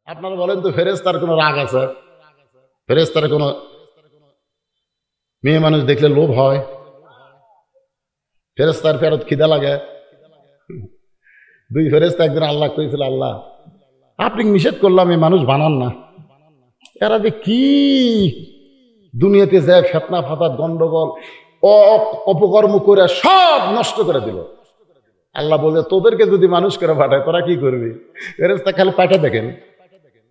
আপনারা বলেন তো ফেরেশতার কোনো রাগ আছে? ফেরেশতার কোনো মেয়ে মানুষ দেখলে লোভ হয়? ফেরেশতার ফেরত খিদা লাগে? দুই ফেরেশতা একদিন আল্লাহ কইছিল, আল্লাহ আপনি নিষেধ করলাম এই মানুষ বানান না, এরা যে কি দুনিয়াতে যায় ফেতনা ফাতার গন্ডগোল অপকর্ম করে সব নষ্ট করে দিল। আল্লাহ বলছে তোদেরকে যদি মানুষ করে পাঠায় তোরা কি করবি? ফেরেশতা খালি পাঠা দেখেন,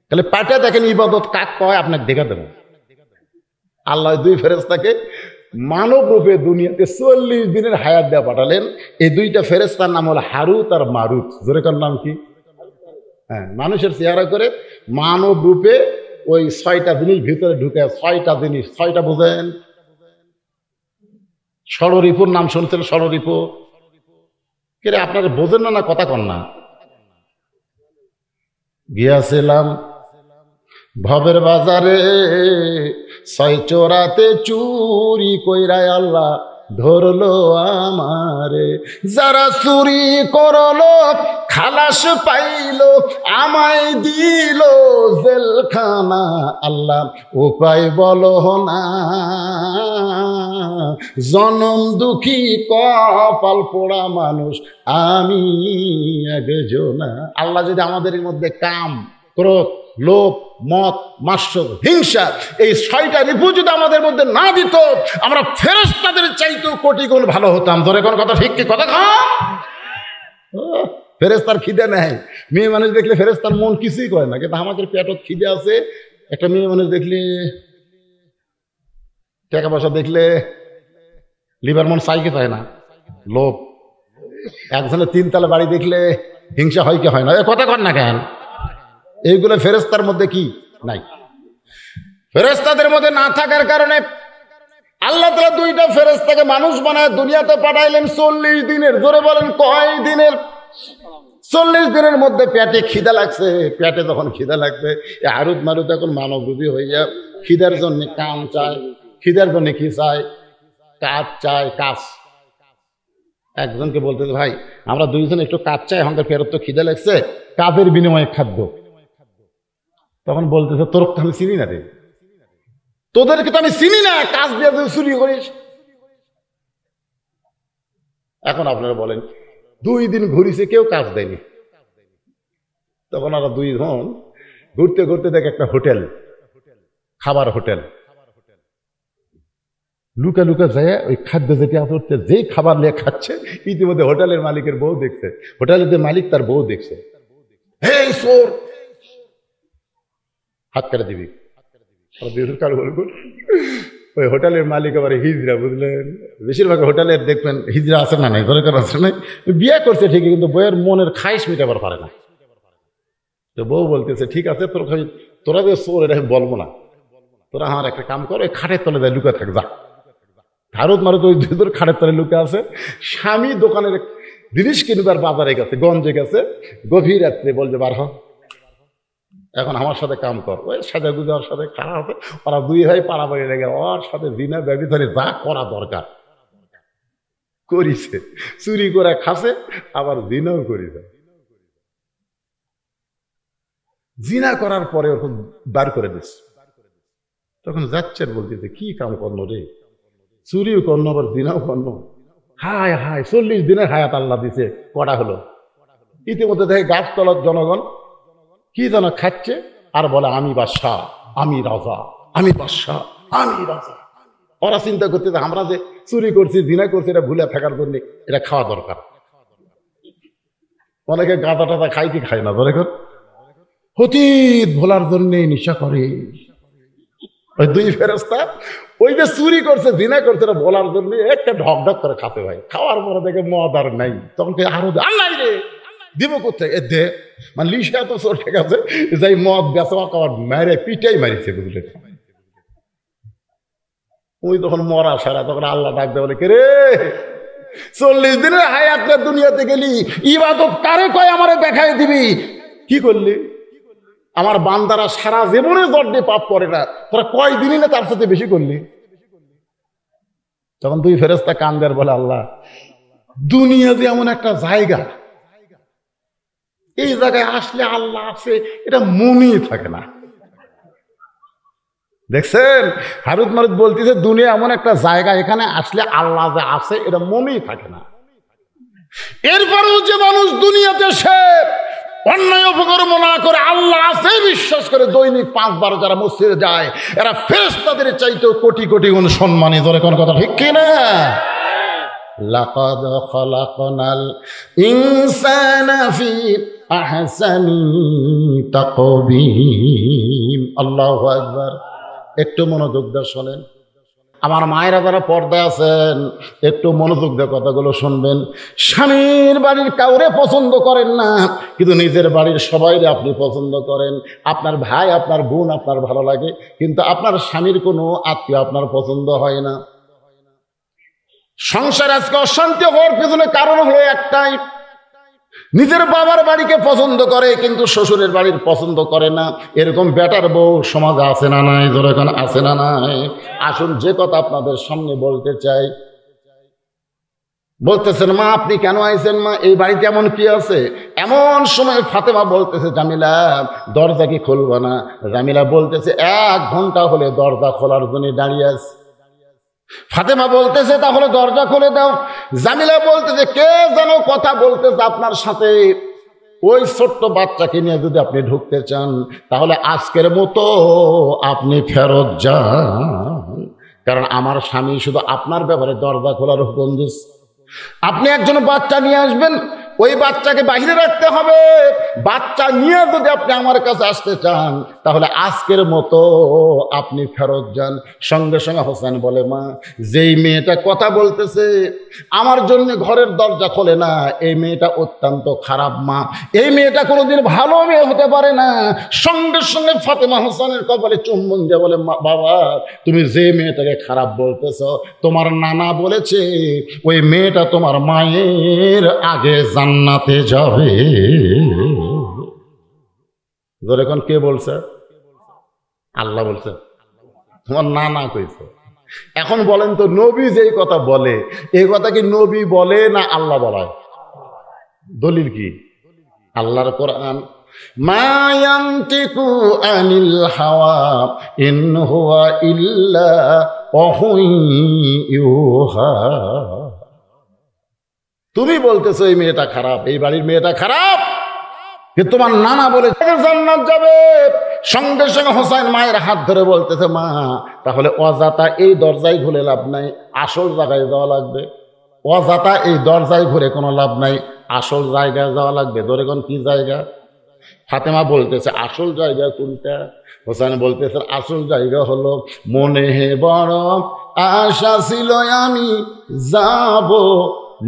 খালি পাঠা দেখেন ইবাদত কাক কয় আপনাকে দেখা দেবেন। আল্লাহ দুই ফেরেশতাকে মানব রূপে দুনিয়াতে 40 দিনের হায়াত দেওয়া পাঠালেন। এই দুইটা ফেরেশতার নাম হলো হারুত আর মারুত। জোরেকার নাম কি? হ্যাঁ, মানুষের চেহারা করে মানব রূপে ওই 6টা জিনিস ভিতরে ঢুকে। 6টা জিনিস, 6টা বুঝেন? ষড়রিপুর নাম শুনছেন? ষড়রিপু কে আপনারা বোঝেন না, না কথা কন না? গিয়াছিলাম ভবের বাজারে, 6 চোরাতে চুরি কইরায় আল্লাহ ধরলো আমারে। যারা চুরি করলো খালাস পাইলো, আমায় দিল জেলখানা। আল্লাহ উপায় বলো না, জনম দুঃখী কপাল পোড়া মানুষ আমি একজনা। আল্লাহ যদি আমাদের মধ্যে কাম, ক্রোধ, লোভ, মদ, মাৎসর্য, হিংসা এই 6টা রিপু যদি আমাদের মধ্যে না দিত, আমরা ফেরেশতাদের চাইতেও কোটি গুণ ভালো হতাম। ধরে কোন কথা ঠিক কি কথা? ফেরেশতার খিদে নেই। মেয়ে মানুষ দেখলে ফেরেশতার মন কিছুই করে না, কিন্তু আমাদের পেটত খিদে আছে। একটা মেয়ে মানুষ দেখলে, টাকা পয়সা দেখলে লিভার মন চাই কি চায় না? লোভ। একজনের 3 তলা বাড়ি দেখলে হিংসা হয় কি হয় না? এ কথা কর না কেন? এইগুলো ফেরেশতার মধ্যে কি নাই? ফেরেশতাদের মধ্যে না থাকার কারণে আল্লাহ তাআলা 2টা ফেরেশতাকে মানুষ বানায় দুনিয়াতে পাঠাইলেন 40 দিনের। জোরে বলেন কয় দিনের? 40 দিনের মধ্যে পেটে খিদা লাগছে। পেটে যখন খিদা লাগছে, হারুত মারুত এখন মানব রূপী হয়ে যায়। খিদার জন্য কাম চায়। খিদার জন্য কি চায়? কাজ চায়, কাজ। একজনকে বলতে, ভাই আমরা 2 জন একটু কাজ চাই, আমাদের ফেরত তো খিদা লাগছে, কাজের বিনিময়ে খাদ্য। তখন বলতেছে তোর তো আমি চিনি না রে, তোদেরকে তো আমি চিনি না, কাজ দিয়ে তুই চুরি করিস। এখন আপনারা বলেন 2 দিন ঘুরিছে, কেউ কাজ দেয়নি। তখন ওরা 2 জন ঘুরতে ঘুরতে দেখে একটা হোটেল, খাবার হোটেল। লুকা লুকা যায় ওই খাদ্য যেটা আসতে যেই খাবার নিয়ে খাচ্ছে, ইতিমধ্যে হোটেলের মালিকের বউ দেখছে, হোটেলের যে মালিক তার বউ দেখছে। হে চোর, হাত কেটে দিবি। ওই হোটেলের মালিক আবার হিজড়া, বুঝলেন? বেশিরভাগ হোটেলের দেখবেন হিজড়া আছে না নাই, দরকার আছে নাই, বিয়ে করছে ঠিকই, কিন্তু বইয়ের মনের খাইশ মিটাবার পারে না। তো বউ বলতেছে ঠিক আছে, তোরা যে চোর এটা আমি বলবো না, তোরা আমার একটা কাম কর, ওই খাটের তলে যায় লুকা থাক, যা। ভারত মারত ওই 2 জন খাটের তলে লুকা আছে। স্বামী দোকানের জিনিস কিনবার বাজারে গেছে, গঞ্জে গেছে, গভীর রাত্রে বলছে বার হ, এখন আমার সাথে কাম কর। ওই সাজা গুজা ওর সাথে খারাপ হবে, ওরা 2 ভাই পাড়াপাড়ি লেগে ওর সাথে জিনা ব্যবচারে যা করা দরকার করিছে। চুরি করে খাসে, আবার জিনাও করিছে। জিনা করার পরে ওরকম বার করে দিস। তখন যাচ্ছেন বলতেছে কি কাম করলো রে, চুরিও করলো আবার জিনাও করলো। হায় হায়, 40 দিনের হায়াত আল্লাহ দিছে, কটা হলো। ইতিমধ্যে দেখে গাছতলার জনগণ কি যেন খাচ্ছে আর বলে আমি বাদশাহ, আমি রাজা, আমি বাদশাহ, আমি রাজা। ওরা চিন্তা করতে আমরা যে চুরি করছি, জিনা করছি, এটা ভুলে থাকার জন্য এটা খাওয়া দরকার। অনেকে গাঁদা টাদা খাই কি খায় না, ধরে কর অতীত ভোলার জন্য নেশা করে। ওই 2 ফেরেশতা ওই যে চুরি করছে, জিনা করছে, এটা বলার জন্য একটা ঢক ঢক করে খাতে ভাই। খাওয়ার পরে দেখে মদ আর নাই, তখন আরো নাই রে, দিব কোথায় এ দে, মানে লিশা তো চোর ঠিক আছে, যাই মদ বেচা খাওয়ার মেরে পিটাই মারিছে, বুঝলে? ওই তখন মরা সারা, তখন আল্লাহ ডাকতে বলে কে রে, 40 দিনের হায়াত দুনিয়াতে গেলি, ইবাদত কারে কয় আমারে দেখাই দিবি, কি করলি? আমার বান্দারা সারা জীবনে জর্দে পাপ করে না, তোরা কয় দিনই না তার সাথে বেশি করলি। তখন 2 ফেরেশতা কান্দার বলে আল্লাহ, দুনিয়া যে এমন একটা জায়গা, এই জায়গায় আসলে আল্লাহ আছে এটা মনেই থাকে না। দেখছেন, হারুদ মারুদ বলতেছে দুনিয়া এমন একটা জায়গা এখানে আসলে আল্লাহ যে আছে এটা মনেই থাকে না। এরপরেও যে মানুষ দুনিয়াতে সে অন্যায় অপকর্ম না করে আল্লাহ আছে বিশ্বাস করে দৈনিক 5 বার যারা মসজিদে যায়, এরা ফেরেশতাদের চাইতেও কোটি কোটি গুণ সম্মানী। ধরে কোন কথা ঠিক কিনা? লাকাদ খালাকনাল ইনসানা ফি আহসানি তাকবীম। আল্লাহু আকবার। একটু মনোযোগ দিয়ে শোনেন, আমার মায়েরা যারা পর্দায় আছেন একটু মনোযোগ দিয়ে কথাগুলো শুনবেন। স্বামীর বাড়ির কাউরে পছন্দ করেন না, কিন্তু নিজের বাড়ির সবাইরে আপনি পছন্দ করেন। আপনার ভাই, আপনার বোন আপনার ভালো লাগে, কিন্তু আপনার স্বামীর কোনো আত্মীয় আপনার পছন্দ হয় না। সংসার আজকে অশান্তি হওয়ার পেছনে কারণ হলো একটাই, নিজের বাবার বাড়িকে পছন্দ করে কিন্তু শ্বশুরের বাড়ির পছন্দ করে না। এরকম বেটার বউ সমাজে আছে না নাই? ধরে এখন আছে না নাই? আসুন যে কথা আপনাদের সামনে বলতে চাই। বলতেছেন মা আপনি কেন আইছেন? মা এই বাড়িতে এমন কি আছে? এমন সময় ফাতেমা বলতেছে জামিলা দরজা কি খুলবো না? জামিলা বলতেছে 1 ঘন্টা হলে দরজা খোলার জন্য দাঁড়িয়ে আছে। ফাতেমা বলতেছে তাহলে দরজা খুলে দাও। জামিলা বলতেছে কে যেন কথা বলতেছে আপনার সাথে, ওই ছোট্ট বাচ্চাকে নিয়ে যদি আপনি ঢুকতে চান তাহলে আজকের মতো আপনি ফেরত যান, কারণ আমার স্বামী শুধু আপনার ব্যাপারে দরজা খোলার হুকুম দিচ্ছে। আপনি একজন বাচ্চা নিয়ে আসবেন, ওই বাচ্চাকে বাইরে রাখতে হবে। বাচ্চা নিয়ে যদি আপনি আমার কাছে আসতে চান তাহলে আজকের মতো আপনি ফেরত যান। সঙ্গে সঙ্গে হোসেন বলে মা যেই মেয়েটা কথা বলতেছে আমার জন্য ঘরের দরজা খোলে না, এই মেয়েটা অত্যন্ত খারাপ মা, এই মেয়েটা কোনোদিন ভালো মেয়ে হতে পারে না। সঙ্গে সঙ্গে ফাতেমা হোসেনের কপালে চুম্বন দিয়ে বলে বাবা তুমি যে মেয়েটাকে খারাপ বলতেছ তোমার নানা বলেছে ওই মেয়েটা তোমার মায়ের আগে জান্নাতে যাবে। এখন কে বলছে? আল্লাহ বলছে, তোমার নানা কইছে। এখন বলেন তো নবী যেই কথা বলে এই কথা কি নবী বলে না আল্লাহ বলায়? দলিল কি? আল্লাহর কোরআন, মা ইয়ানতিকু আনিল হাওয়া ইন হুয়া ইল্লা ওয়াহুন ইউহা। তুমি বলতেছো এই মেয়েটা খারাপ, এই বাড়ির মেয়েটা খারাপ, কিন্তু তোমার নানা বলে জান্নাত যাবে। সঙ্গে সঙ্গে হোসেন মায়ের হাত ধরে বলতেছে মা তাহলে অজাতা এই দরজায় ঘুরে লাভ নাই, আসল জায়গায় যাওয়া লাগবে। অজাতা এই দরজায় ঘুরে কোনো লাভ নাই, আসল জায়গায় যাওয়া লাগবে। ধরে কোন কি জায়গা? ফাতেমা বলতেছে আসল জায়গা কোনটা? হোসেন বলতেছে আসল জায়গা হলো মনে হে বড় আশা ছিল আমি যাব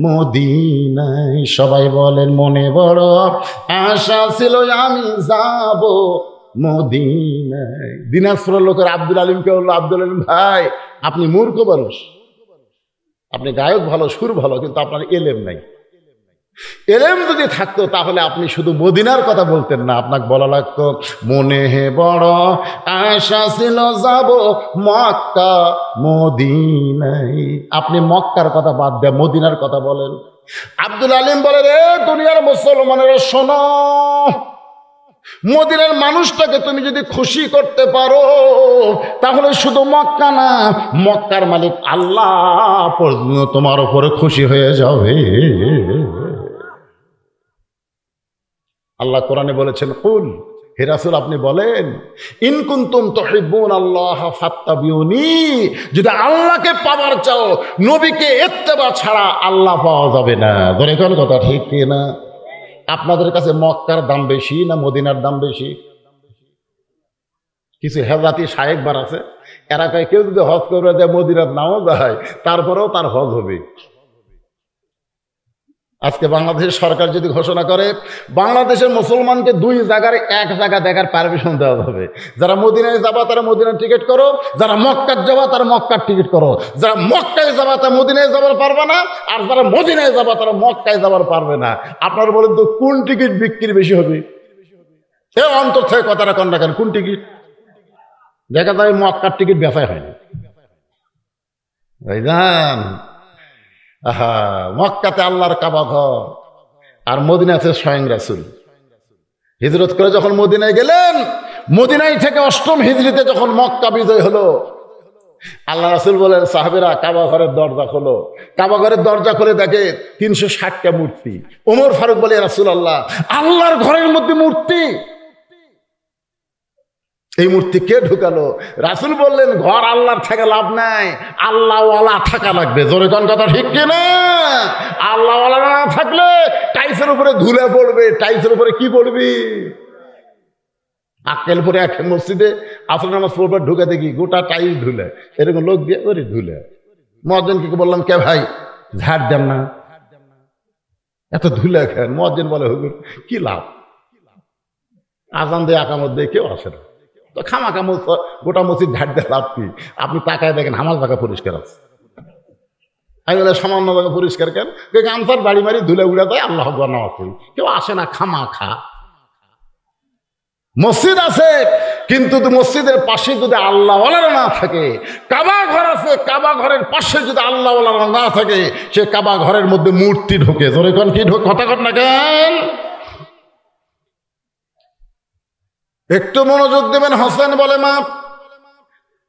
মদিনায়। সবাই বলেন মনে বড় আশা ছিল আমি যাব মদিনায়। দিনাজপুরের লোকের আব্দুল আলিমকে বললো আব্দুল আলিম ভাই আপনি মূর্খ মানুষ, আপনি গায়ক ভালো, সুর ভালো, কিন্তু আপনার এলেম নাই। এলেম যদি থাকতো তাহলে আপনি শুধু মদিনার কথা বলতেন না, আপনাকে বলা লাগতো মনে হে বড় আশা ছিল যাব মক্কা মদিনায়। আপনি মক্কার কথা বাদ দিয়ে মদিনার কথা বলেন। আব্দুল আলিম বলে রে দুনিয়ার মুসলমানেরা শোনো, মদিনার মানুষটাকে তুমি যদি খুশি করতে পারো তাহলে শুধু মক্কা না, মক্কার মালিক আল্লাহ পর্যন্ত তোমার উপরে খুশি হয়ে যাবে। আল্লাহ কোরআনে বলেছেন কুল, হে রাসূল আপনি বলেন ইন কুনতুম তুহিব্বুনাল্লাহ ফাত্তাবিউনি, যদি আল্লাহকে পাওয়ার চাও নবীকে ইত্তেবা ছাড়া আল্লাহ পাওয়া যাবে না। ধরে কোন কথা ঠিক কি না? আপনাদের কাছে মক্কার দাম বেশি না মদিনার দাম বেশি? কিছু হেজাতি শায়েখবার আছে, এরা কয় কেউ যদি হজ করে দেয় মদিনার নাও যায় তারপরেও তার হজ হবে। আজকে বাংলাদেশের সরকার যদি ঘোষণা করে বাংলাদেশের মুসলমানকে 2 জায়গার 1 জায়গা দেখার পারমিশন দেওয়া হবে, যারা মদিনায় যাবা তারা মদিনার টিকিট করো, যারা মক্কার যাবা তারা মক্কার টিকিট করো, যারা মক্কায় যাবা তারা মদিনায় যাবার পারবে না, আর যারা মদিনায় যাবা তারা মক্কায় যাবার পারবে না। আপনারা বলেন তো কোন টিকিট বিক্রি বেশি হবে? সে অন্তর থেকে কথাটা কন রাখেন, কোন টিকিট? দেখা যায় মক্কার টিকিট বেচাই হয়নি। ভাইজান আহা, মক্কাতে আল্লাহর কাবা ঘর আর মদিনাতে স্বয়ং রাসূল। হিজরত করে যখন মদিনায় গেলেন, মদিনায় থেকে ৮ম হিজরিতে যখন মক্কা বিজয় হলো, আল্লাহ রাসূল বলেন সাহাবেরা কাবা ঘরের দরজা খোলো। কাবা ঘরের দরজা খুলে দেখে ৩৬০টা মূর্তি। ওমর ফারুক বলে রাসূলুল্লাহ, আল্লাহর ঘরের মধ্যে মূর্তি, এই মূর্তি কে ঢুকালো? রাসূল বললেন ঘর আল্লাহর থেকে লাভ নাই, আল্লাহওয়ালা থাকা লাগবে। জোরে কোন কথা ঠিক কিনা? আল্লাহওয়ালা না থাকলে টাইলসের উপরে ধুলে পড়বে। টাইলসের উপরে কি পড়বি? আক্কেলপুরে এক মসজিদে আসর নামাজ পড়বার ঢুকে দেখি গোটা টাইল ধুলে, এরকম লোক দিয়ে করে ধুলে। মুয়াজ্জিনকে বললাম কে ভাই ঝাড় দেন না, এত ধুলে খান। মুয়াজ্জিন বলে হুজুর কি লাভ, আজান দিয়ে আকামত দিয়ে কেউ আসে না, তো খামাখা গোটা মসজিদ ঝাড় দিয়ে লাভ কি? আপনি তাকায় দেখেন আমার জায়গা পরিষ্কার আছে। আমি বলে সামান্য জায়গা পরিষ্কার কেন? গামছার বাড়ি মারি ধুলে উড়ে দেয়, আল্লাহ আকবার নামাজ পড়ি, কেউ আসে না খামাখা। মসজিদ আছে কিন্তু মসজিদের পাশে যদি আল্লাহওয়ালারা না থাকে, কাবা ঘর আছে, কাবা ঘরের পাশে যদি আল্লাহওয়ালারা না থাকে, সে কাবা ঘরের মধ্যে মূর্তি ঢোকে। জোরে কোন কি ঢোক কথা কর না কেন? একটু মনোযোগ দেবেন। হোসেন বলে মা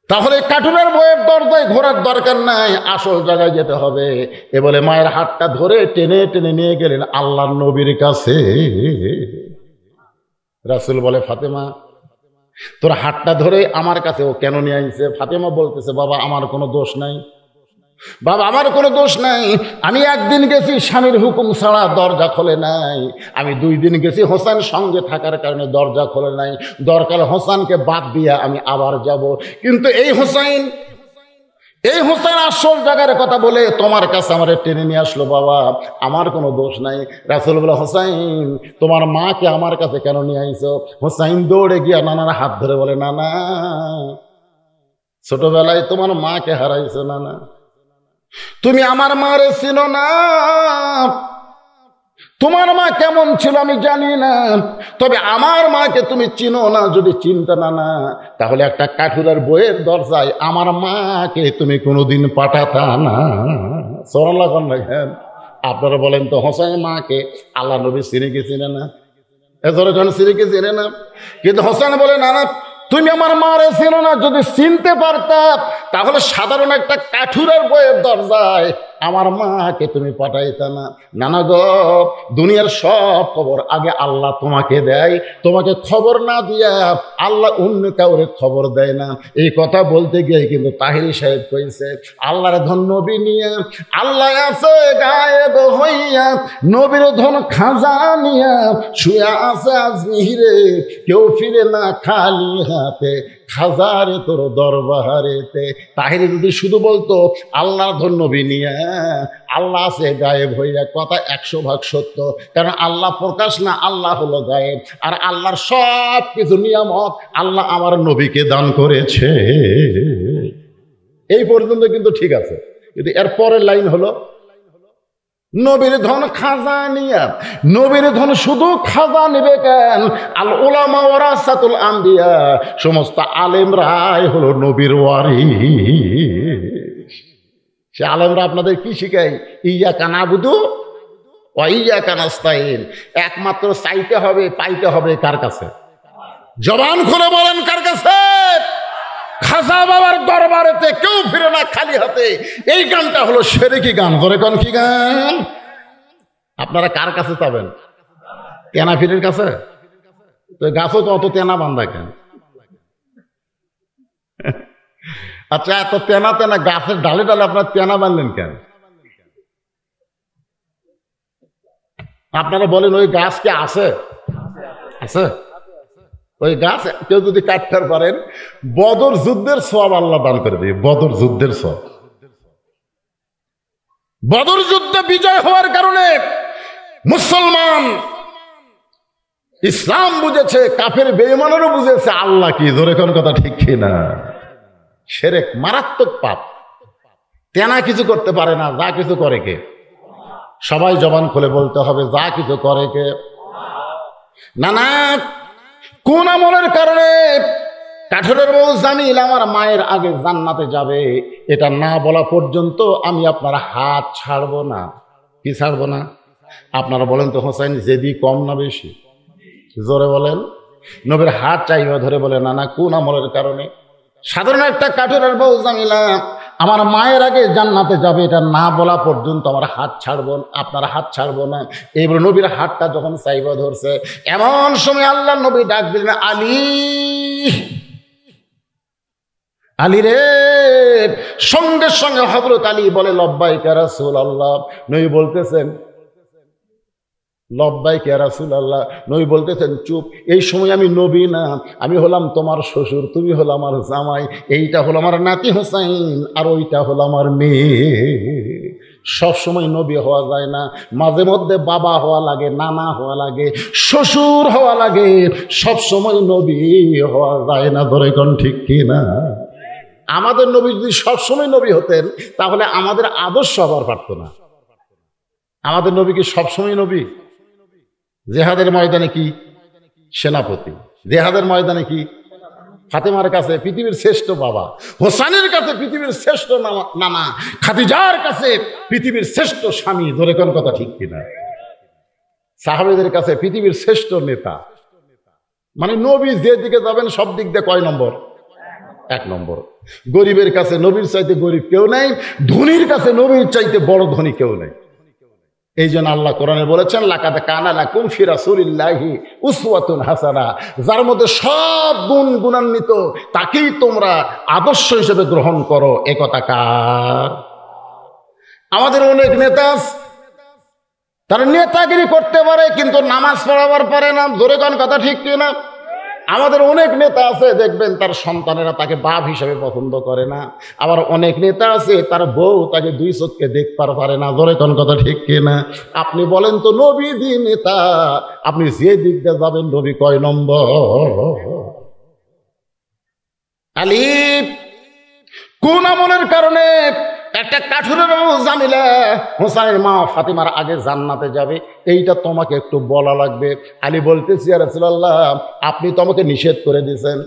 তাহলে কার্টুনের বইয়ের দরজায় ঘোরার দরকার নাই, আসল জায়গায় যেতে হবে। এ বলে মায়ের হাতটা ধরে টেনে টেনে নিয়ে গেলেন আল্লাহর নবীর কাছে। রাসূল বলে ফাতেমা তোর হাতটা ধরে আমার কাছে ও কেন নিয়ে আইছে? ফাতেমা বলতেছে বাবা আমার কোনো দোষ নাই, বাবা আমার কোনো দোষ নাই। আমি একদিন গেছি স্বামীর হুকুম ছাড়া, দরজা খোলে নাই। আমি 2 দিন গেছি হোসেন সঙ্গে থাকার কারণে দরজা খোলে নাই। দরকার হোসেনকে বাদ দিয়া আমি আবার যাব, কিন্তু এই হোসেন আসল জায়গার কথা বলে তোমার কাছে আমার টেনে নিয়ে আসলো। বাবা আমার কোনো দোষ নাই। রাসূল বলে হোসেন তোমার মাকে আমার কাছে কেন নিয়ে আইছো? হোসেন দৌড়ে গিয়া নানার হাত ধরে বলে নানা ছোটবেলায় তোমার মাকে হারাইছো, নানা তুমি আমার মারে চিনো না, তোমার মা কেমন ছিল আমি জানি না, তবে আমার মাকে তুমি চিনো না। যদি চিনতে না তাহলে একটা কাঠুরার বইয়ের দরজায় আমার মাকে তুমি কোনোদিন পাঠাতা না। সুবহানাল্লাহ বলেন। আপনারা বলেন তো হোসেন মাকে আল্লাহ নবী চিনে কি চিনে না? এজরে কোন চিনে কি চিনে না? কিন্তু হোসেন বলে না না তুমি আমার মারে চিনো না, যদি চিনতে পারতাম তাহলে সাধারণ একটা কাঠুরের বইয়ের দরজায় আমার মাকে তুমি পাঠাইতা না। নানা গো দুনিয়ার সব খবর আগে আল্লাহ তোমাকে দেয়, তোমাকে খবর না দিয়া আল্লাহ অন্য কাউরে খবর দেয় না। এই কথা বলতে গিয়ে কিন্তু তাহিরি সাহেব কইছে আল্লাহর ধন নবী নিয়া আল্লাহ আছে গায়েব হইয়া, নবীর ধন খাজা নিয়া শুয়া আছে আজমিরে, কেউ ফিরে না খালি হাতে, খাজারে তোর দরবারেতে। তাহিরি যদি শুধু বলতো আল্লাহর ধন নবী নিয়া আল্লাহ আছে গায়েব হইয়া, কথা 100% সত্য। কারণ আল্লাহ প্রকাশ না, আল্লাহ হলো গায়েব। আর আল্লাহর সব কিছু নিয়ামত আল্লাহ আমার নবীকে দান করেছে। এই পর্যন্ত কিন্তু ঠিক আছে, কিন্তু এর পরের লাইন হলো নবীর ধন খাজা নিয়া। নবীর ধন শুধু খাজা নেবে কেন? আল উলামা ওয়ারাসাতুল আম্বিয়া, সমস্ত আলেমরাই হলো নবীর ওয়ারিস। সে আলেমরা আপনাদের কি শিখায়? ইয়াকা নাবুদু ওয়া ইয়াকা নাস্তাইন। একমাত্র চাইতে হবে পাইতে হবে কার কাছে? জবান খুলে বলেন কার কাছে? খাজা বাবার দরবারেতে কেউ ফিরে না খালি হাতে। এই গানটা হলো শিরকি গান। ধরে কোন কি গান? আপনারা কার কাছে যাবেন? তেনা ফিরের কাছে? তো গাছও তো অত তেনা বান্ধা কেন? আচ্ছা এত তেনা তেনা গাছের ডালে ডালে আপনার তেনা বাঁধলেন কেন? আপনারা বলেন ওই গাছ কি আছে? আছে? ওই গাছ কেউ যদি কাটতে পারেন বদর যুদ্ধের সওয়াব আল্লাহ দান করে দিবে। বদর যুদ্ধের সওয়াব। বদর যুদ্ধে বিজয় হওয়ার কারণে মুসলমান ইসলাম বুঝেছে, কাফের বেঈমানেরও বুঝেছে আল্লাহ কি। ধরে কোন কথা ঠিক কিনা? শিরক মারাত্মক পাপ। তেনা কিছু করতে পারে না, যা কিছু করে কে? সবাই জবান খুলে বলতে হবে যা কিছু করে কে? না না কোন আমলের কারণে কাঠুরের বউ জামিল আমার মায়ের আগে জান্নাতে যাবে, এটা না বলা পর্যন্ত আমি আপনার হাত ছাড়বো না। কি ছাড়বো না? আপনারা বলেন তো হোসেন জেদি কম না বেশি? জোরে বলেন। নবীর হাত চাইবা ধরে বলে, না না, কোন আমলের কারণে? সাধারণ একটা কাঠুরের বউ জামিলা আমার মায়ের আগে জান্নাতে যাবে, এটা না বলা পর্যন্ত আমার হাত ছাড়বো, আপনার হাত ছাড়বো না। এইবার নবীর হাতটা যখন চাইবা ধরছে, এমন সময় আল্লাহ নবী ডাক দিলেন, আলী, আলী রে। সঙ্গে সঙ্গে হযরত আলী বলে, লব্বাইক ইয়া রাসূলুল্লাহ। নবী বলতেছেন, লব্বাইক ইয়া রাসূলুল্লাহ। নবী বলতেছেন, চুপ। এই সময় আমি নবী না, আমি হলাম তোমার শ্বশুর, তুমি হলো আমার জামাই। এইটা হলো আমার নাতি হোসাইন, আর ওইটা হলো আমার মেয়ে। সব সময় নবী হওয়া যায় না, মাঝে মধ্যে বাবা হওয়া লাগে, নানা হওয়া লাগে, শ্বশুর হওয়া লাগে। সব সময় নবী হওয়া যায় না, ধরে কোন ঠিক কি না? আমাদের নবী যদি সবসময় নবী হতেন, তাহলে আমাদের আদর্শ হবার পারত না। আমাদের নবী কি সবসময় নবী? জেহাদের ময়দানে কি সেনাপতি, জেহাদের ময়দানে কি ফাতেমার কাছে পৃথিবীর শ্রেষ্ঠ বাবা, হোসেনের কাছে পৃথিবীর শ্রেষ্ঠ নানা, খাদিজার কাছে পৃথিবীর শ্রেষ্ঠ স্বামী। ধরে কোন কথা ঠিক কিনা? সাহাবীদের কাছে পৃথিবীর শ্রেষ্ঠ নেতা। মানে নবী যে দিকে যাবেন সব দিক দিয়ে কয় নম্বর? 1 নম্বর। গরিবের কাছে নবীর চাইতে গরিব কেউ নেই, ধনীর কাছে নবীর চাইতে বড় ধনী কেউ নেই। এই জন্য আল্লাহ কোরআনে বলেছেন, লাকাদ কানা লাকুম ফি রাসূলিল্লাহি উসওয়াতুন হাসানা। যার মধ্যে সব গুণ গুণান্বিত, তাকেই তোমরা আদর্শ হিসেবে গ্রহণ করো। এ কথা কার? আমাদের অনেক নেতা তারা নেতাগিরি করতে পারে, কিন্তু নামাজ পড়াবার পারে না। জোরে কোন কথা ঠিক কিনা? আমাদের অনেক নেতা আছে, দেখবেন তার সন্তানেরা তাকে বাপ হিসেবে পছন্দ করে না। আবার অনেক নেতা আছে, তার বউ তাকে 2 চোখে দেখতে পারে না। ধরে কোন কথা ঠিক কিনা? আপনি বলেন তো, নবী দি নেতা, আপনি যে দিক দিয়ে যাবেন নবী কয় নম্বর? আলী কোন আমলের কারণে একটা কাঠুরের বউ জামিলা হোসেনের মা ফাতিমার আগে জান্নাতে যাবে, এইটা তোমাকে একটু বলা লাগবে। আলী বলতেছি, ইয়া রাসূলুল্লাহ, আপনি তো আমাকে নিষেধ করে দিয়েছেন।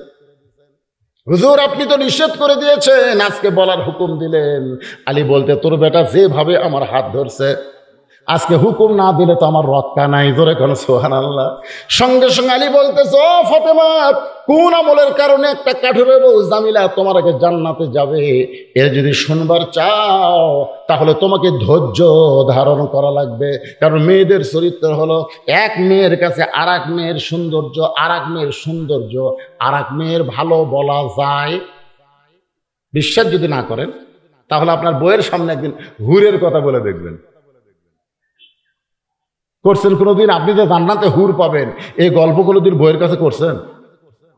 হুজুর, আপনি তো নিষেধ করে দিয়েছেন, আজকে বলার হুকুম দিলেন। আলী বলতে, তোর বেটা যেভাবে আমার হাত ধরছে, আজকে হুকুম না দিলে তো আমার রক্ষা নাই। জোরে কোন সুবহানাল্লাহ। সঙ্গে সঙ্গে আলী বলতেছে, ও ফাতেমা, কোন আমলের কারণে একটা কাঠুরের বউ জামিলা তোমার আগে জান্নাতে যাবে, এর যদি শুনবার চাও তাহলে তোমাকে ধৈর্য ধারণ করা লাগবে। কারণ মেয়েদের চরিত্র হলো, এক মেয়ের কাছে আর এক মেয়ের সৌন্দর্য, আর এক মেয়ের সৌন্দর্য আর এক মেয়ের ভালো বলা যায়। বিশ্বাস যদি না করেন, তাহলে আপনার বইয়ের সামনে একদিন হুরের কথা বলে দেখবেন। করছেন কোনোদিন? আপনি যে জান্নাতে হুর পাবেন, এই গল্প কোনোদিন বইয়ের কাছে করছেন?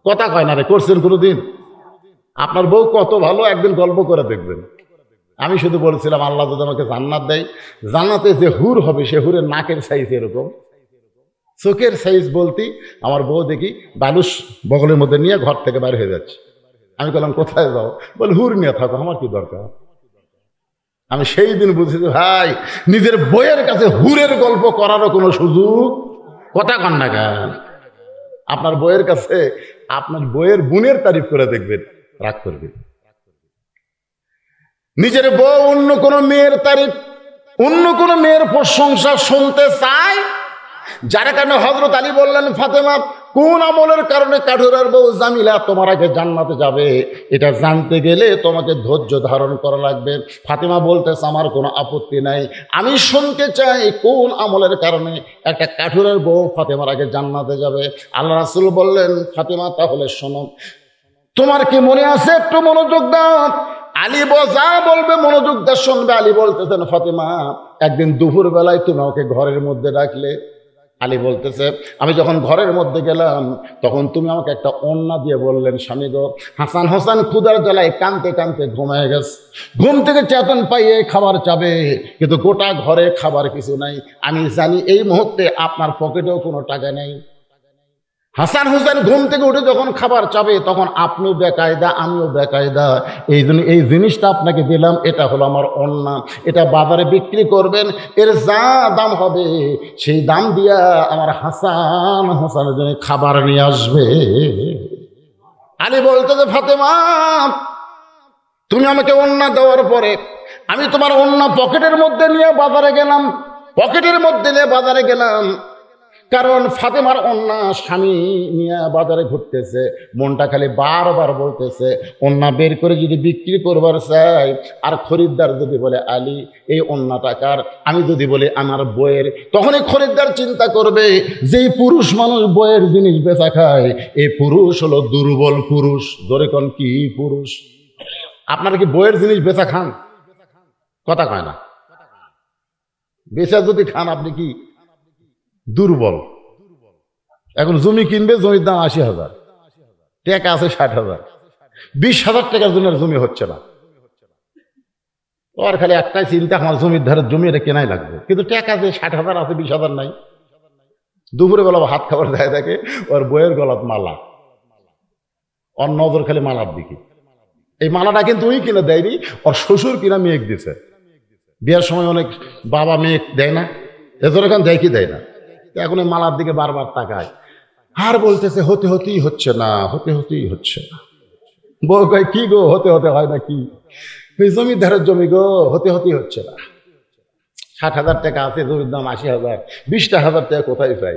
কথা কয় না রে, করছেন কোনোদিন? আপনার বউ কত ভালো, একদিন গল্প করে দেখবেন। আমি শুধু বলছিলাম, আল্লাহ যদি আমাকে জান্নাত দেয়, জান্নাতে যে হুর হবে, সে হুরের নাকের সাইজ এরকম, চোখের সাইজ বলতে আমার বউ দেখি বালুস বগলের মধ্যে নিয়ে ঘর থেকে বাইরে হয়ে যাচ্ছে। আমি বললাম, কোথায় যাও? বলে, হুর নিয়ে থাকো, আমার কি দরকার। আমি সেই দিন বুঝেছি, ভাই, নিজের বইয়ের কাছে হুরের গল্প করারও কোনো সুযোগ। কথা কন না কেন? আপনার বইয়ের কাছে আপনার বইয়ের গুণের তারিফ করে দেখবেন, রাগ করবেন। নিজের বউ অন্য কোনো মেয়ের তারিফ, অন্য কোনো মেয়ের প্রশংসা শুনতে চায়, যার কারণে হযরত আলী বললেন, ফাতেমা, কোন আমলের কারণে কাঠুরের বউ জামিলা তোমার আগে জান্নাতে যাবে, এটা জানতে গেলে তোমাকে ধৈর্য ধারণ করা লাগবে। ফাতেমা বলতেছে, আমার কোনো আপত্তি নাই, আমি শুনতে চাই কোন আমলের কারণে একটা কাঠুরের বউ ফাতেমার আগে জান্নাতে যাবে। আল্লাহ রাসূল বললেন, ফাতেমা, তাহলে শোনো, তোমার কি মনে আছে? একটু মনোযোগ দাও। আলী যা বলবে মনোযোগ দিয়ে শুনবে। আলী বলতেছেন, ফাতেমা, একদিন দুপুর বেলায় তুমি আমাকে ঘরের মধ্যে ডাকলে। আলী বলতেছে, আমি যখন ঘরের মধ্যে গেলাম, তখন তুমি আমাকে একটা ওড়না দিয়ে বললেন, স্বামী গো, হাসান হোসেন ক্ষুধার জ্বালায় কাঁদতে কাঁদতে ঘুমায় গেছে, ঘুম থেকে চেতন পাইয়ে খাবার চাবে, কিন্তু গোটা ঘরে খাবার কিছু নাই। আমি জানি এই মুহূর্তে আপনার পকেটেও কোনো টাকা নেই। হাসান হোসেন ঘুম থেকে উঠে যখন খাবার চাবে, তখন আপনিও বেকায়দা, আমিও বেকায়দা। এই জন্য এই জিনিসটা আপনাকে দিলাম, এটা হলো আমার ওড়না, এটা বাজারে বিক্রি করবেন, এর যা দাম হবে সেই দাম দিয়া আমার হাসান হোসেনের জন্য খাবার নিয়ে আসবে। আলী বলতে যে, ফাতেমা, তুমি আমাকে ওড়না দেওয়ার পরে আমি তোমার ওড়না পকেটের মধ্যে নিয়ে বাজারে গেলাম, পকেটের মধ্যে নিয়ে বাজারে গেলাম। কারণ ফাতেমার ওন্না স্বামী নিয়ে বাজারে ঘুরতেছে, মনটা খালি বারবার বলতেছে ওন্না বের করে যদি বিক্রি করবার চাই, আর খরিদ্দার যদি বলে আলী এই ওন্না টাকার, আমি যদি বলি আমার বইয়ের, তখনই খরিদ্দার চিন্তা করবে যেই পুরুষ মানুষ বইয়ের জিনিস বেচা খায় এই পুরুষ হলো দুর্বল পুরুষ। ধরে কোন কি পুরুষ? আপনারা কি বইয়ের জিনিস বেচা খান? কথা কয় না। বেচা যদি খান আপনি কি দুর্বল? এখন জমি কিনবে, জমির দাম ৮০,০০০, টাকা আছে ৬০,০০০, ২০,০০০ টাকার জন্য জমি হচ্ছে না। ওর খালি একটাই চিন্তা, আমার জমির ধারের জমি এটা কেনাই লাগবে, কিন্তু টাকা যে ৬০,০০০ আছে ২০,০০০ নাই। দুপুরে বেলা হাত খাবার দেয় থাকে, ওর বইয়ের গলাত মালা, ওর নজর খালি মালার দিকে। এই মালাটা কিন্তু ওই কিনে দেয়নি, ওর শ্বশুর কিনা মেয়েক দিছে। বিয়ার সময় অনেক বাবা মেয়ে দেয় না, এদের এখান দেয় কি দেয় না, এখন এই মালার দিকে বারবার তাকায় আর বলতেছে হতে হতেই হচ্ছে না, হতে হতেই হচ্ছে না। বউ কয় কি গো, হতে হতে হয় না কি? ওই জমিদারের জমি গো, হতে হতেই হচ্ছে না। ৬০,০০০ টাকা আছে, জমির দাম ৮০,০০০, ২০,০০০ টাকা কোথায় পাই?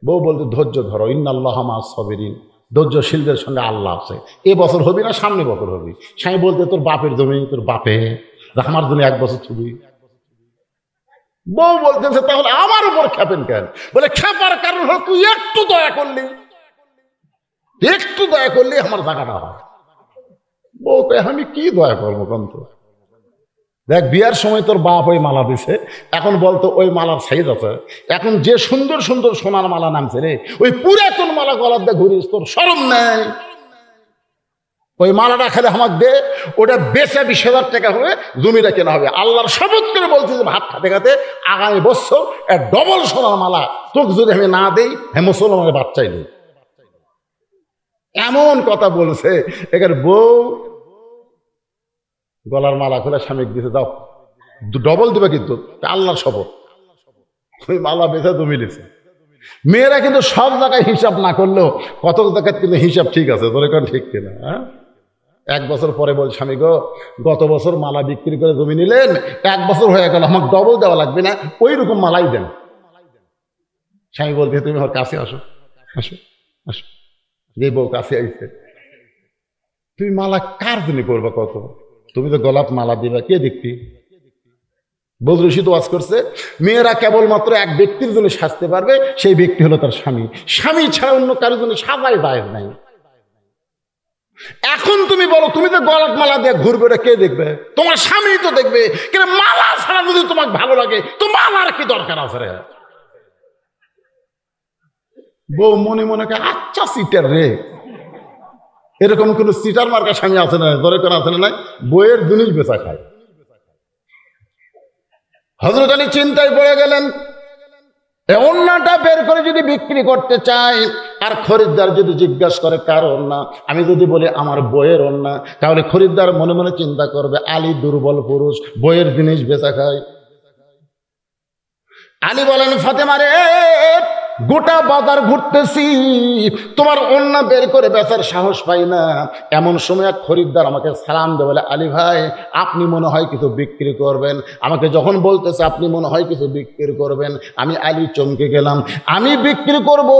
বউ বলতে ধৈর্য ধরো, ইন্নাল্লাহা মা'আস সাবিরিন, ধৈর্যশীলদের সঙ্গে আল্লাহ আছে। এ বছর হবি না সামনে বছর হবি। স্বামী বলতে তোর বাপের জমি, তোর বাপে আমার জন্য ১ বছর ছবি। বউ বলতেছে তাহলে আমার উপর খেপেন কেন? বলে খেপার কারণ হলো তুই একটু দয়া করলি, একটু দয়া করলি আমার জায়গাটা হয়। বউ কয় আমি কি দয়া করবো কন্ত? দেখ বিয়ার সময় তোর বাপ ওই মালা দিছে, এখন বলতো ওই মালার সাইজ আছে, এখন যে সুন্দর সুন্দর সোনার মালা নামছে রে, ওই পুরাতন মালা গলার দিয়ে ঘুরিস, তোর শরম নেই? ওই মালাটা খালি আমাকে দে, ওটা বেচে ২০,০০০ টাকা হবে, জমিটা কেনা হবে। আল্লাহর শপথ করে বলছে যে ভাত খাতে খাতে আগামী বছর ডবল সোনার মালা তোকে যদি আমি না দেই, হ্যাঁ মুসলমানের বাচ্চাই নেই। এমন কথা বলছে, এখানে বউ গলার মালা খুলে স্বামীকে দিতে দাও, ডবল দিবে কিন্তু আল্লাহর শপথ। ওই মালা বেচা জমি দিছে। মেয়েরা কিন্তু সব জায়গায় হিসাব না করলেও কত জায়গায় কিন্তু হিসাব ঠিক আছে, তোর এখন ঠিক কিনা? হ্যাঁ, ১ বছর পরে বল স্বামী গো গত বছর মালা বিক্রি করে জমি নিলেন, ১ বছর হয়ে গেল, আমাকে ডবল দেওয়া লাগবে না, ওই রকম মালাই দেন। স্বামী বলতে তুমি ওর কাছে আসো, আসো আসো। যে বউ কাছে আইছে, তুমি মালা কার জন্য করবা? কত তুমি তো গলাত মালা দিবা, কে দেখবি? বদরশিদ ওয়াজ করছে মেয়েরা কেবলমাত্র এক ব্যক্তির জন্য সাজতে পারবে, সেই ব্যক্তি হলো তার স্বামী। স্বামী ছাড়া অন্য কারোর জন্য সাজাই দায়ের নাই। এখন তুমি বলো তুমি তো গলাত মালা দিয়ে ঘুরবে, ওটা কে দেখবে? তোমার স্বামী তো দেখবে। কিন্তু মালা ছাড়া যদি তোমাকে ভালো লাগে তো মালার কি দরকার আছে রে? বউ মনে মনে আচ্ছা সিটার রে, এরকম কোন সিটার মার্কা স্বামী আছে না? দরকার আছে না? নাই, বইয়ের জিনিস বেচা খায়। হযরত আলী চিন্তায় পড়ে গেলেন, ওন্নাটা বের করে যদি বিক্রি করতে চাই, আর খরিদ্দার যদি জিজ্ঞাসা করে কার ওন্না, আমি যদি বলি আমার বইয়ের ওন্না, তাহলে খরিদ্দার মনে মনে চিন্তা করবে আলী দুর্বল পুরুষ, বইয়ের জিনিস বেচা খায়। আলী বলেন ফাতেমা রে, গোটা বাজার ঘুরতেছি, তোমার ওন্না বের করে বেচার সাহস পাই না। এমন সময় এক খরিদ্দার আমাকে সালাম দেয়, বলে আলী ভাই আপনি মনে হয় কিছু বিক্রি করবেন। আমাকে যখন বলতেছে আপনি মনে হয় কিছু বিক্রি করবেন, আমি আলী চমকে গেলাম। আমি বিক্রি করব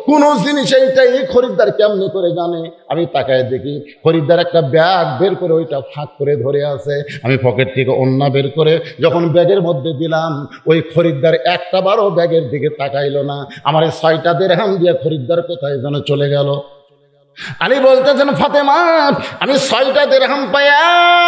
কোন জিনিস, এইটাই খরিদ্দার কেমনি করে জানে? আমি তাকায় দেখি খরিদ্দার একটা ব্যাগ বের করে ওইটা ফাঁক করে ধরে আছে। আমি পকেট থেকে ওন্না বের করে যখন ব্যাগের মধ্যে দিলাম, ওই খরিদ্দার একটা বারও ব্যাগের দিকে তাকাইলো না। আমার ৬টা দিরহাম দিয়ে খরিদ্দার কোথায় যেন চলে গেল। আলী বলতেছেন ফাতেমা আমি ৬টা দিরহাম পাই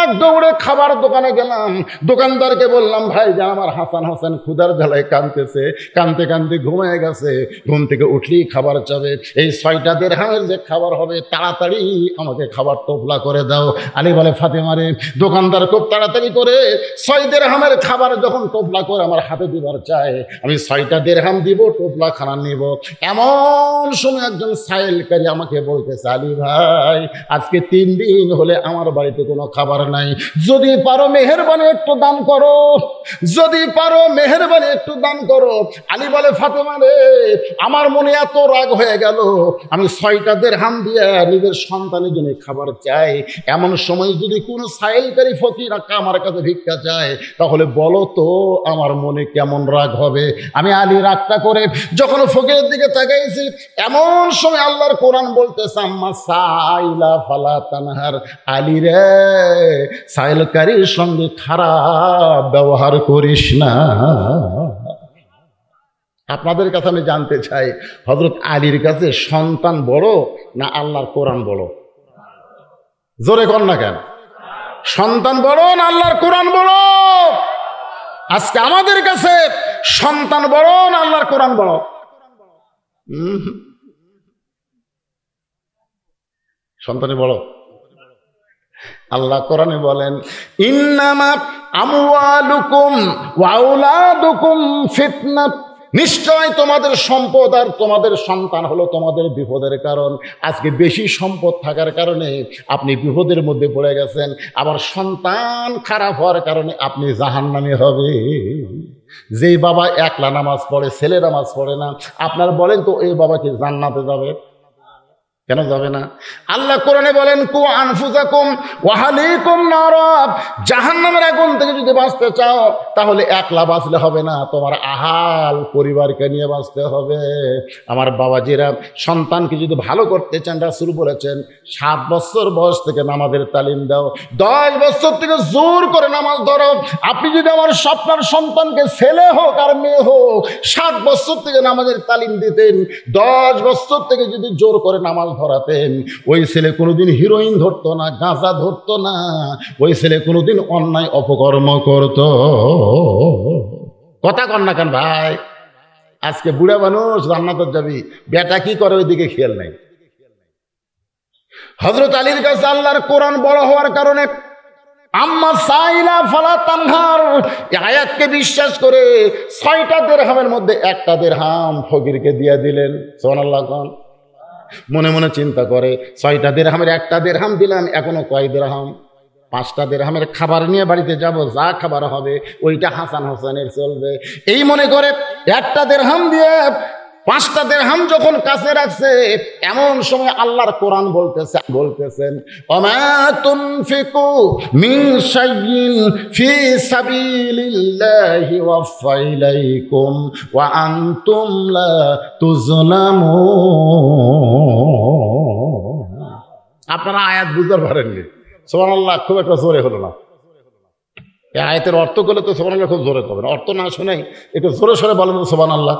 এক দৌড়ে খাবার দোকানে গেলাম। দোকানদারকে বললাম ভাই যে আমার হাসান হাসান ক্ষুধার জ্বালায় কাঁদতেছে, কাঁদতে কাঁদতে ঘুমিয়ে গেছে, ঘুম থেকে উঠলেই খাবার চাবে। এই ৬টা দিরহামের যে খাবার হবে তাড়াতাড়ি আমাকে খাবার টোপলা করে দাও। আলী বলে ফাতেমা রে, দোকানদার খুব তাড়াতাড়ি করে ৬ দিরহামের খাবার যখন টোপলা করে আমার হাতে দিবার চায়, আমি ৬টা দিরহাম দিব, টোপলা খানা নিব। এমন সময় একজন সাইলকারী আমাকে বলতেছে বলতেছে, আলী ভাই আজকে 3 দিন হলে আমার বাড়িতে কোনো খাবার নাই, যদি পারো মেহেরবানি একটু দান করো, যদি পারো মেহেরবানি একটু দান করো। আলী বলে, ফাতেমা রে, আমার মনে এত রাগ হয়ে গেল, আমি 6টা দিরহাম দিয়ে নিজের সন্তানের জন্য খাবার চাই, এমন সময় যদি কোনো সাইলকারী ফকির আমার কাছে ভিক্ষা চায়, তাহলে বলো তো আমার মনে কেমন রাগ হবে। আমি আলী রাগটা করে যখন ফকিরের দিকে তাকাইছি, এমন সময় আল্লাহর কোরআন বলতেছে, আম্মা সাইলা ফালা তানহার, আলী রে সাইলকারীর সঙ্গে খারাপ ব্যবহার করিস না। আপনাদের কাছে আমি জানতে চাই, হযরত আলীর কাছে সন্তান বড় না আল্লাহর কোরআন বড়? জোরে কর না কেন? সন্তান বড় না আল্লাহর কোরআন বড়? আজকে আমাদের কাছে সন্তান বড় না আল্লাহর কোরআন বড়? সন্তানই বড়। আল্লাহ কোরআনে বলেন, ইন্নামা আমওয়ালুকুম ওয়া আওলাদুকুম ফিতনাত, নিশ্চয় তোমাদের সম্পদ আর তোমাদের সন্তান হলো তোমাদের বিপদের কারণ। আজকে বেশি সম্পদ থাকার কারণে আপনি বিপদের মধ্যে পড়ে গেছেন, আবার সন্তান খারাপ হওয়ার কারণে আপনি জাহান্নামী হবে। যেই বাবা একলা নামাজ পড়ে, ছেলে নামাজ পড়ে না, আপনার বলেন তো এই বাবাকে জান্নাতে যাবে? কেন যাবে না? আল্লাহ কোরআনে বলেন, কু আনফুসাকুম ওয়া আহলিকুম নারা, জাহান্নামের আগুন থেকে যদি বাঁচতে চাও তাহলে একলা বাঁচলে হবে না, তোমার আহাল পরিবারকে নিয়ে বাঁচতে হবে। আমার বাবাজিরা, সন্তানকে যদি ভালো করতে চান, রাসূল বলেছেন 7 বছর বয়স থেকে নামাজের তালিম দাও, 10 বছর থেকে জোর করে নামাজ ধরো। আপনি যদি আমার স্বপ্নের সন্তানকে ছেলে হোক আর মেয়ে হোক 7 বছর থেকে নামাজের তালিম দিতেন, 10 বছর থেকে যদি জোর করে নামাজ ধরাতেন, ওই ছেলে কোনোদিন হিরোইন ধরতো না, গাঁজা ধরতো না, ওই ছেলে কোনোদিন অন্যায় অপকর্ম করত। কথা কন না কেন ভাই? আজকে বুড়া মানুষ জান্নাতে যাবি, বেটা কি করে ওইদিকে খেয়াল নাই। হযরত আলীর কাছে আল্লাহর কোরআন বড় হওয়ার কারণে আম্মা সাইলা ফালা তানহার আয়াতকে বিশ্বাস করে 6টা দিরহামের মধ্যে 1টা দিরহাম ফকিরকে দিয়ে দিলেন। সুবহানাল্লাহ। মনে মনে চিন্তা করে, 6টা দিরহামের 1টা দিরহাম দিলাম, এখনো কয় দিরহাম? 5টা দিরহামের খাবার নিয়ে বাড়িতে যাব, যা খাবার হবে ওইটা হাসান হোসেনের চলবে। এই মনে করে 1টা দিরহাম দিয়ে 5টা দিরহাম যখন কাছে রাখছে, এমন সময় আল্লাহর কোরআন বলতেছেন, ওমা তুনফিকু মিন শাইইন ফি সাবিলিল্লাহি ওয়াফা ইলাইকুম ওয়া আনতুম লা তুজলামুন। আপনারা আয়াত বুঝতে পারেননি। সুবহানাল্লাহ, খুব একটা জোরে হলো না। এই আয়াতের অর্থ করলে তো সুবহানাল্লাহ খুব জোরে করবেন, অর্থ না শুনেই একটু জোরে সরে বলেন তো সুবহানাল্লাহ,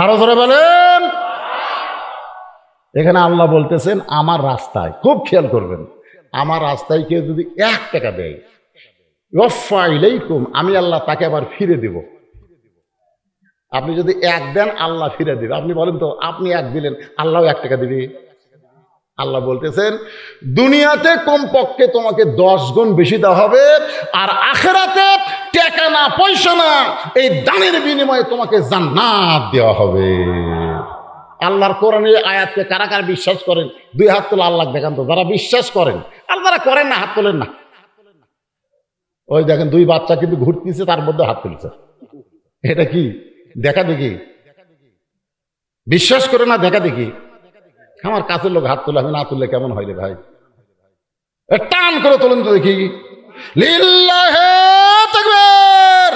আরো জোরে বলেন। এখানে আল্লাহ বলতেছেন আমার রাস্তায়, খুব খেয়াল করবেন, আমার রাস্তায় কেউ যদি 1 টাকা দেয়, ওয়াফা ইলাইকুম, আমি আল্লাহ তাকে আবার ফিরে দিব। আপনি যদি 1 দেন, আল্লাহ ফিরে দিবে। আপনি বলেন তো, আপনি 1 দিলেন, আল্লাহ 1 টাকা দিবে? আল্লাহ বলতেছেন দুনিয়াতে কমপক্ষে তোমাকে 10 গুণ বেশি দেওয়া হবে, আর আখিরাতে টাকা না পয়সা না, এই দানের বিনিময়ে তোমাকে জান্নাত দেওয়া হবে। আল্লাহর কোরআনের আয়াতকে কারা কারা বিশ্বাস করেন? 2 হাত তোলা, আল্লাহ দেখান তো যারা বিশ্বাস করেন। আর যারা করেন না হাত তোলেন না। ওই দেখেন 2 বাচ্চা কিন্তু ঘুরতেছে, তার মধ্যে হাত তুলছে। এটা কি দেখা দেখি? বিশ্বাস করে না দেখা দেখি? আমার কাছের লোক হাত তোলে, আমি না তুললে কেমন হয় রে ভাই? টান করে তোলেন তো দেখি। লিল্লাহি তাকবীর,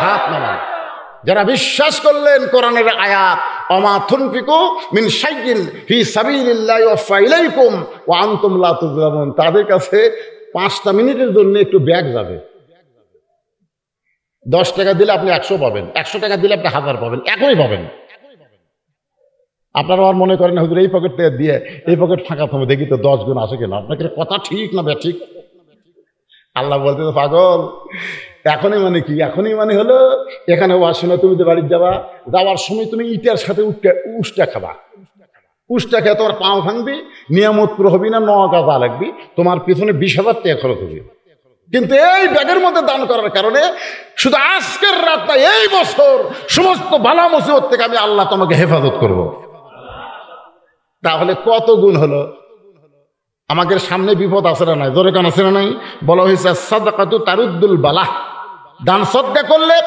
হাত নামান। যারা বিশ্বাস করলেন কোরআনের আয়াত, ওমা তুনফিকু মিন শাইইন ফি সাবিলিল্লাহি ওয়াফা ইলাইকুম ওয়া আনতুম লা তুজলামুন, তাদের কাছে 5টা মিনিটের জন্য একটু ব্যাগ যাবে। 10 টাকা দিলে আপনি 100 পাবেন, 100 টাকা দিলে আপনি 1000 পাবেন, একই পাবেন। আপনারা আর মনে করেন হুজুর এই পকেট থেকে দিয়ে এই পকেট ফাঁকা থামে, দেখি তো 10 গুণ আসে কিনা। আপনাকে কথা ঠিক না বে ঠিক? আল্লাহ বলতে, পাগল, এখনই মানে কি? এখনই মানে হলো এখানে ওয়ার সময় তুমি তো বাড়ি যাওয়ার সময় তুমি ইটার সাথে উষ্টা খাবা। উষ্টা খেয়ে তোমার পাও ভাঙবি, নিয়ামতপুর হবি না, 9 গাছা লাগবি, তোমার পিছনে 20,000 টাকা খরচ হবে। কিন্তু এই ব্যাগের মধ্যে দান করার কারণে শুধু আজকের রাতটা, এই বছর সমস্ত বালা মুসিবত থেকে আমি আল্লাহ তোমাকে হেফাজত করব। তাহলে কত গুণ হলো। আমাদের সামনে বিপদ আছে না নাই? জোরে কান আছে না নাই? বলা হয়েছে সাদাকাতু তারুদ্দুল বালাহ, দান সদকা করলে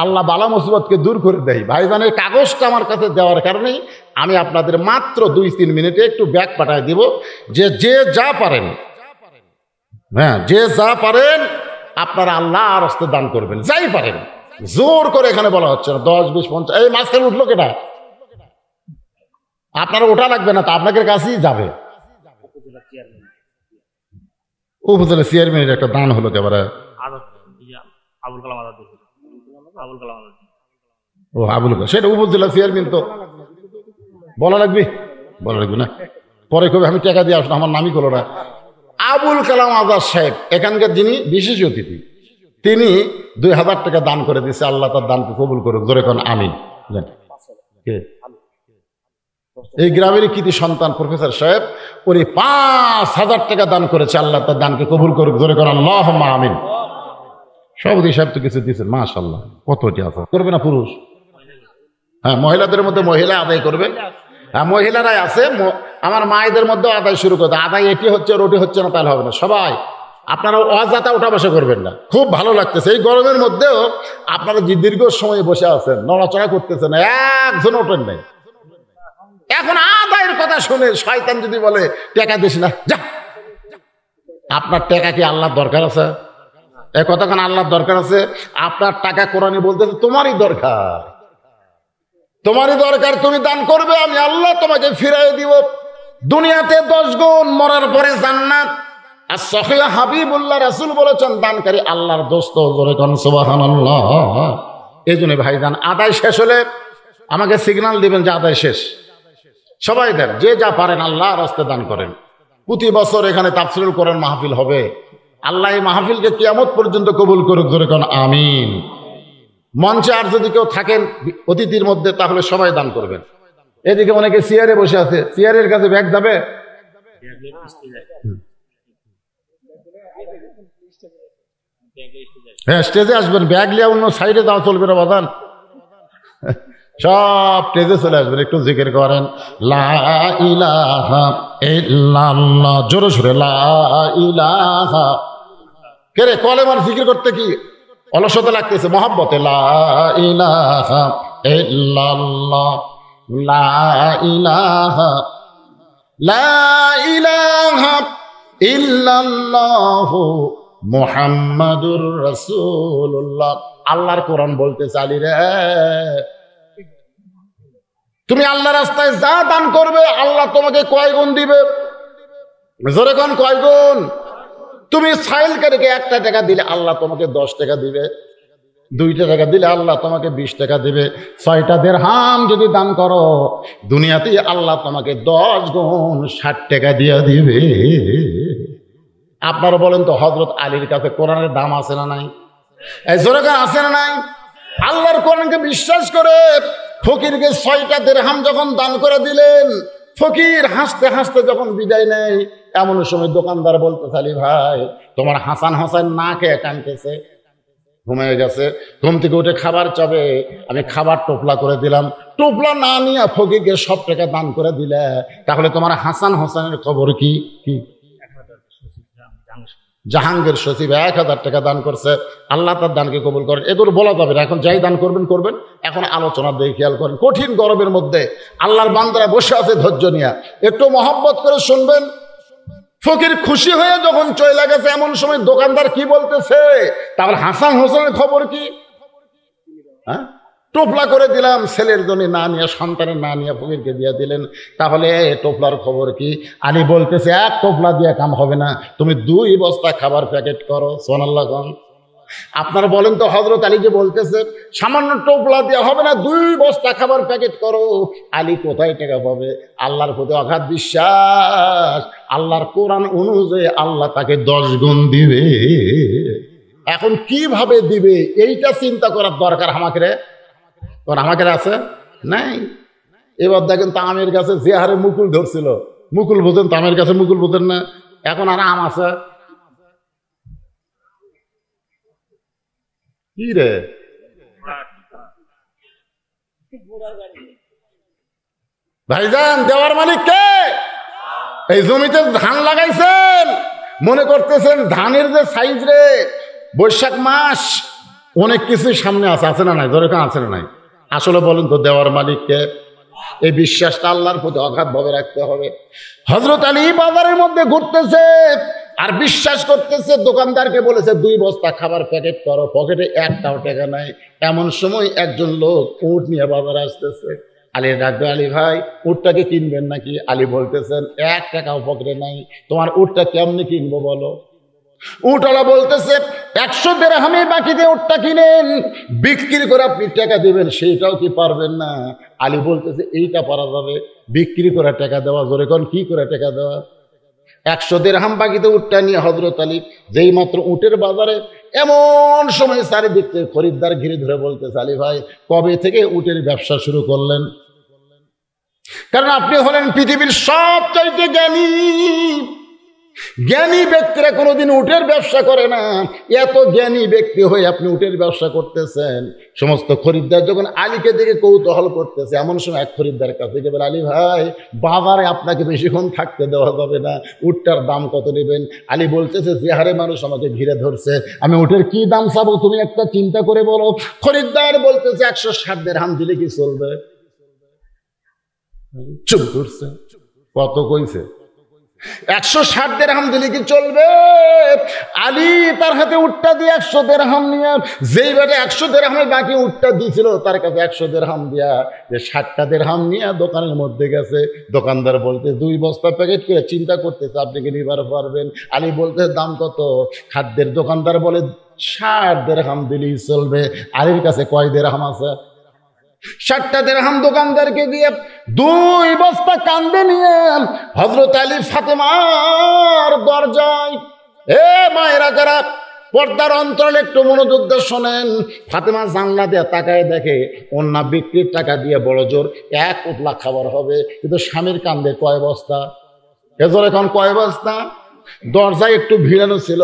আল্লাহ বালা মুসিবতকে দূর করে দেয়। ভাইজানের কাগজটা আমার কাছে দেওয়ার কারণেই আমি আপনাদের মাত্র 2-3 মিনিটে একটু ব্যাগ পাঠায় দিব, যে যে যা পারেন, হ্যাঁ যে যা পারেন আপনারা আল্লাহর রাস্তে দান করবেন, যাই পারেন। জোর করে এখানে বলা হচ্ছে না 10, 20, 50। এই মাঝখানে উঠলো কেটা? আপনারা ওঠা লাগবে না, তা আপনাদের কাছেই যাবে। উপজেলা চেয়ারম্যানের একটা দান হলো একেবারে। ও আবুল কালাম, সেটা উপজেলা চেয়ারম্যান, তো বলা লাগবে না, পরে কবে আমি টাকা দিয়ে আসলাম, আমার নামই করলো না। আবুল কালাম আজাদ সাহেব এখানকার যিনি বিশেষ অতিথি, তিনি 2000 টাকা দান করে দিয়েছে। আল্লাহ তার দানকে কবুল করুক, ধরে কোন আমিন। এই গ্রামের কৃতি সন্তান প্রফেসর সাহেব, উনি 5000 টাকা দান করেছে। আল্লাহ তার দানকে কবুল করুক, ধরে কোন আল্লাহুম্মা আমিন। সভাপতি সাহেব তো কিছু দিয়েছেন, মাশাআল্লাহ। কতটি আছে করবে না পুরুষ? হ্যাঁ, মহিলাদের মধ্যে মহিলা আদায় করবে। হ্যাঁ, মহিলারাই আছে। আমার মায়েদের মধ্যেও আদায় শুরু করতে, আদায় এটি হচ্ছে ওটি হচ্ছে না তাহলে হবে না। সবাই আপনারা অযথা উঠা বসা করবেন না। খুব ভালো লাগতেছে এই গরমের মধ্যেও আপনারা যে দীর্ঘ সময় বসে আছেন, নড়াচড়া করতেছেন, একজন ওঠেন নাই। এখন আদায়ের কথা শুনে শয়তান যদি বলে টাকা দিস না, যা, আপনার টাকা কি আল্লাহর দরকার আছে? এ কতক্ষণ আল্লাহর দরকার আছে? আপনার টাকা কোরআনে বলতেছে তোমারই দরকার, তোমারই দরকার, তুমি দান করবে, আমি আল্লাহ তোমাকে ফিরাই দিব। দুনিয়াতে 10 গুণ, মরার পরে জান্নাত। আর সহিহ হাবিবুল্লাহ রাসূল বলেছেন, দানকারী আল্লাহর দোস্ত। জোরে কোন সুবহানাল্লাহ। এই জন্য ভাইজান, আদায় শেষ হলে আমাকে সিগন্যাল দিবেন যে আদায় শেষ। সবাই দেন, যে যা পারেন আল্লাহর রাস্তায় দান করেন। প্রতি বছর এখানে তাফসীরুল কোরআন মাহফিল হবে। আল্লাহ এই মাহফিলকে কিয়ামত পর্যন্ত কবুল করুক, জোরে কোন আমিন। মঞ্চে আর যদি কেউ থাকেন অতিথির মধ্যে, তাহলে সবাই দান করবেন। এদিকে অনেকে চেয়ারে বসে আছে, চেয়ারের কাছে ব্যাগ যাবে? হ্যাঁ, স্টেজে আসবেন, ব্যাগ লিয়া অন্য সাইডে যাওয়া চলবে না বাদান। সব স্টেজে চলে আসবেন, একটু জিকির করেন লা ইলাহা ইল্লাল্লাহ, জোরে সোরে লা ইলাহা। কে রে, কলেমার জিকির করতে কি অলসতা লাগতেছে? মহাব্বতে লা ইলাহা ইল্লাল্লাহ, লা ইলাহা, লা ইলাহা ইল্লাল্লাহ মুহাম্মাদুর রাসূলুল্লাহ। আল্লাহর কোরআন বলতে চালি রে, তুমি আল্লাহ রাস্তায় যা দান করবে আল্লাহ তোমাকে কয় গুণ দিবে? জোরে কোন কয় গুণ? তুমি সাইলকারীকে 1টা টাকা দিলে আল্লাহ তোমাকে 10 টাকা দিবে, 2টা টাকা দিলে আল্লাহ তোমাকে 20 টাকা দিবে, 6টা দিরহাম যদি দান করো দুনিয়াতেই আল্লাহ তোমাকে 10 গুণ 60 টাকা দিয়ে দিবে। আপনারা বলেন তো, হযরত আলীর কাছে কোরআনের দাম আছে না নাই? এই জোরে কোন আছে না নাই? আল্লাহর কোরআনকে বিশ্বাস করে ফকিরকে 6টা দিরহাম যখন দান করে দিলেন, ফকির হাসতে হাসতে যখন বিদায় নেয়, এমন সময় দোকানদার বলতে চালি, ভাই তোমার হাসান হোসেন না খেয়ে টানতেছে, ঘুমিয়ে গেছে, ঘুম থেকে উঠে খাবার চাবে, আমি খাবার টোপলা করে দিলাম। টোপলা না নিয়ে ফকিরকে সব টাকা দান করে দিলে, তাহলে তোমার হাসান হোসেনের খবর কি? কি জাহাঙ্গীর সচিব 1000 টাকা দান করছে, আল্লাহ তার দানকে কবুল করেন। এগুলো বলা যাবে না, এখন যাই দান করবেন করবেন। এখন আলোচনা দিয়ে খেয়াল করেন, কঠিন গরমের মধ্যে আল্লাহর বান্দারা বসে আছে ধৈর্য নিয়ে, একটু মহব্বত করে শুনবেন। ফকির খুশি হয়ে যখন চলে গেছে, এমন সময় দোকানদার কি বলতেছে, তাহলে হাসান হোসেনের খবর কি? হ্যাঁ, টোপলা করে দিলাম, ছেলের জন্য না নিয়ে, সন্তানের না নিয়ে ফকিরকে দিয়ে দিলেন, তাহলে টোপলার খবর কি? আলী বলতেছে, 1 টোপলা দিয়ে কাম হবে না, তুমি 2 বস্তা খাবার প্যাকেট করো। সুবহানাল্লাহ। আপনারা বলেন তো, হযরত আলী যে বলতেছে সামান্য টোপলা দিয়ে হবে না, 2 বস্তা খাবার প্যাকেট করো, আলী কোথায় টাকা পাবে? আল্লাহর প্রতি অগাধ বিশ্বাস, আল্লাহর কোরআন অনুযায়ী আল্লাহ তাকে 10 গুণ দিবে। এখন কিভাবে দিবে এইটা চিন্তা করার দরকার আমাকে রে, আমাকে আছে নাই? এবার দেখেন তামের গাছে যে হারে মুকুল ধরছিল, মুকুল বোঝেন, তামের গাছে মুকুল বোঝেন না, এখন আর আম আছে কি রে? ভাইজান দেওয়ার মালিক কে? এই জমিতে ধান লাগাইছেন, মনে করতেছেন ধানের যে সাইজ রে, বৈশাখ মাস অনেক কিছু সামনে আছে না নাই? যেরকম আছে না নাই? আসলে বলেন তো দেওয়ার মালিককে? এই বিশ্বাসটা আল্লাহর প্রতি অগাধভাবে রাখতে হবে। হযরত আলী বাজারের মধ্যে ঘুরতেছে আর বিশ্বাস করতেছে, দোকানদারকে বলেছে 2 বস্তা খাবার প্যাকেট করো, পকেটে একটাও টাকা নাই। এমন সময় একজন লোক উট নিয়ে বাজারে আসতেছে। আলী ডাকবে, আলী ভাই উটটাকে কিনবেন নাকি? আলী বলতেছেন 1 টাকাও পকেটে নাই, তোমার উটটা কেমনে কিনবো বলো? উটওয়ালা বলতেছে 100 দিরহামে বাকি দিয়ে উটটা কিনেন, বিক্রি করে আপনি টাকা দিবেন, সেইটাও কি পারবেন না? আলী বলতেছে এইটা পারা যাবে, বিক্রি করে টাকা দেওয়া। জোরে কোন, কি করে টাকা দেওয়া? 100 দিরহাম বাকিতে উটটা নিয়ে হযরত আলী যেই মাত্র উটের বাজারে, এমন সময় চারিদিক থেকে খরিদ্দার ঘিরে ধরে বলতেছে, আলী ভাই কবে থেকে উটের ব্যবসা শুরু করলেন? কারণ আপনি হলেন পৃথিবীর সবচাইতে জ্ঞানী। জ্ঞানী ব্যক্তিরা কোনোদিন উটের ব্যবসা করে না। এত জ্ঞানী ব্যক্তি হয়ে আপনি উটের ব্যবসা করতেছেন। সমস্ত খরিদ্দার যখন আলীকে দেখে কৌতূহল করতেছে, এমন সময় এক খরিদ্দার কাছে গিয়ে বলে, আলী ভাই বাজারে আপনাকে বেশিক্ষণ থাকতে দেওয়া যাবে না, উটটার দাম কত নেবেন? আলী বলতেছে, যে হারে মানুষ আমাকে ঘিরে ধরছে, আমি উটের কি দাম চাবো তুমি একটা চিন্তা করে বলো। খরিদ্দার বলতেছে 160 দিরহাম দিলে কি চলবে? চুপ করছে। কত কইছে? 160 দিরহাম দিলে কি চলবে? আলী তার হাতে উটটা দিয়ে 100 দিরহাম নিয়ে, যেই বেটা 100 দিরহামের বাকি উটটা দিয়েছিল তার কাছে 100 দিরহাম দিয়া যে 60টা দিরহাম নিয়ে দোকানের মধ্যে গেছে। দোকানদার বলতে 2 বস্তা প্যাকেট করে চিন্তা করতেছে আপনি কি নিবার পারবেন? আলী বলতে দাম কত? খাদ্যের দোকানদার বলে 60 দিরহাম দিলেই চলবে। আলীর কাছে কয় দিরহাম আছে? 60টা দিরহাম দোকানদারকে দিয়ে 2 বস্তা কান্দে নিয়ে হযরত আলী ফাতেমার দরজায়, এ মায়েরা যারা পর্দার অন্তরালে একটু মনোযোগ দিয়ে শোনেন, ফাতেমা জানলা দিয়ে তাকায় দেখে অন্য বিক্রির টাকা দিয়ে বড় জোর 1 উতলা খাবার হবে, কিন্তু স্বামীর কান্দে কয় বস্তা? এজোর এখন কয় বস্তা? দরজায় একটু ভিড়ানো ছিল।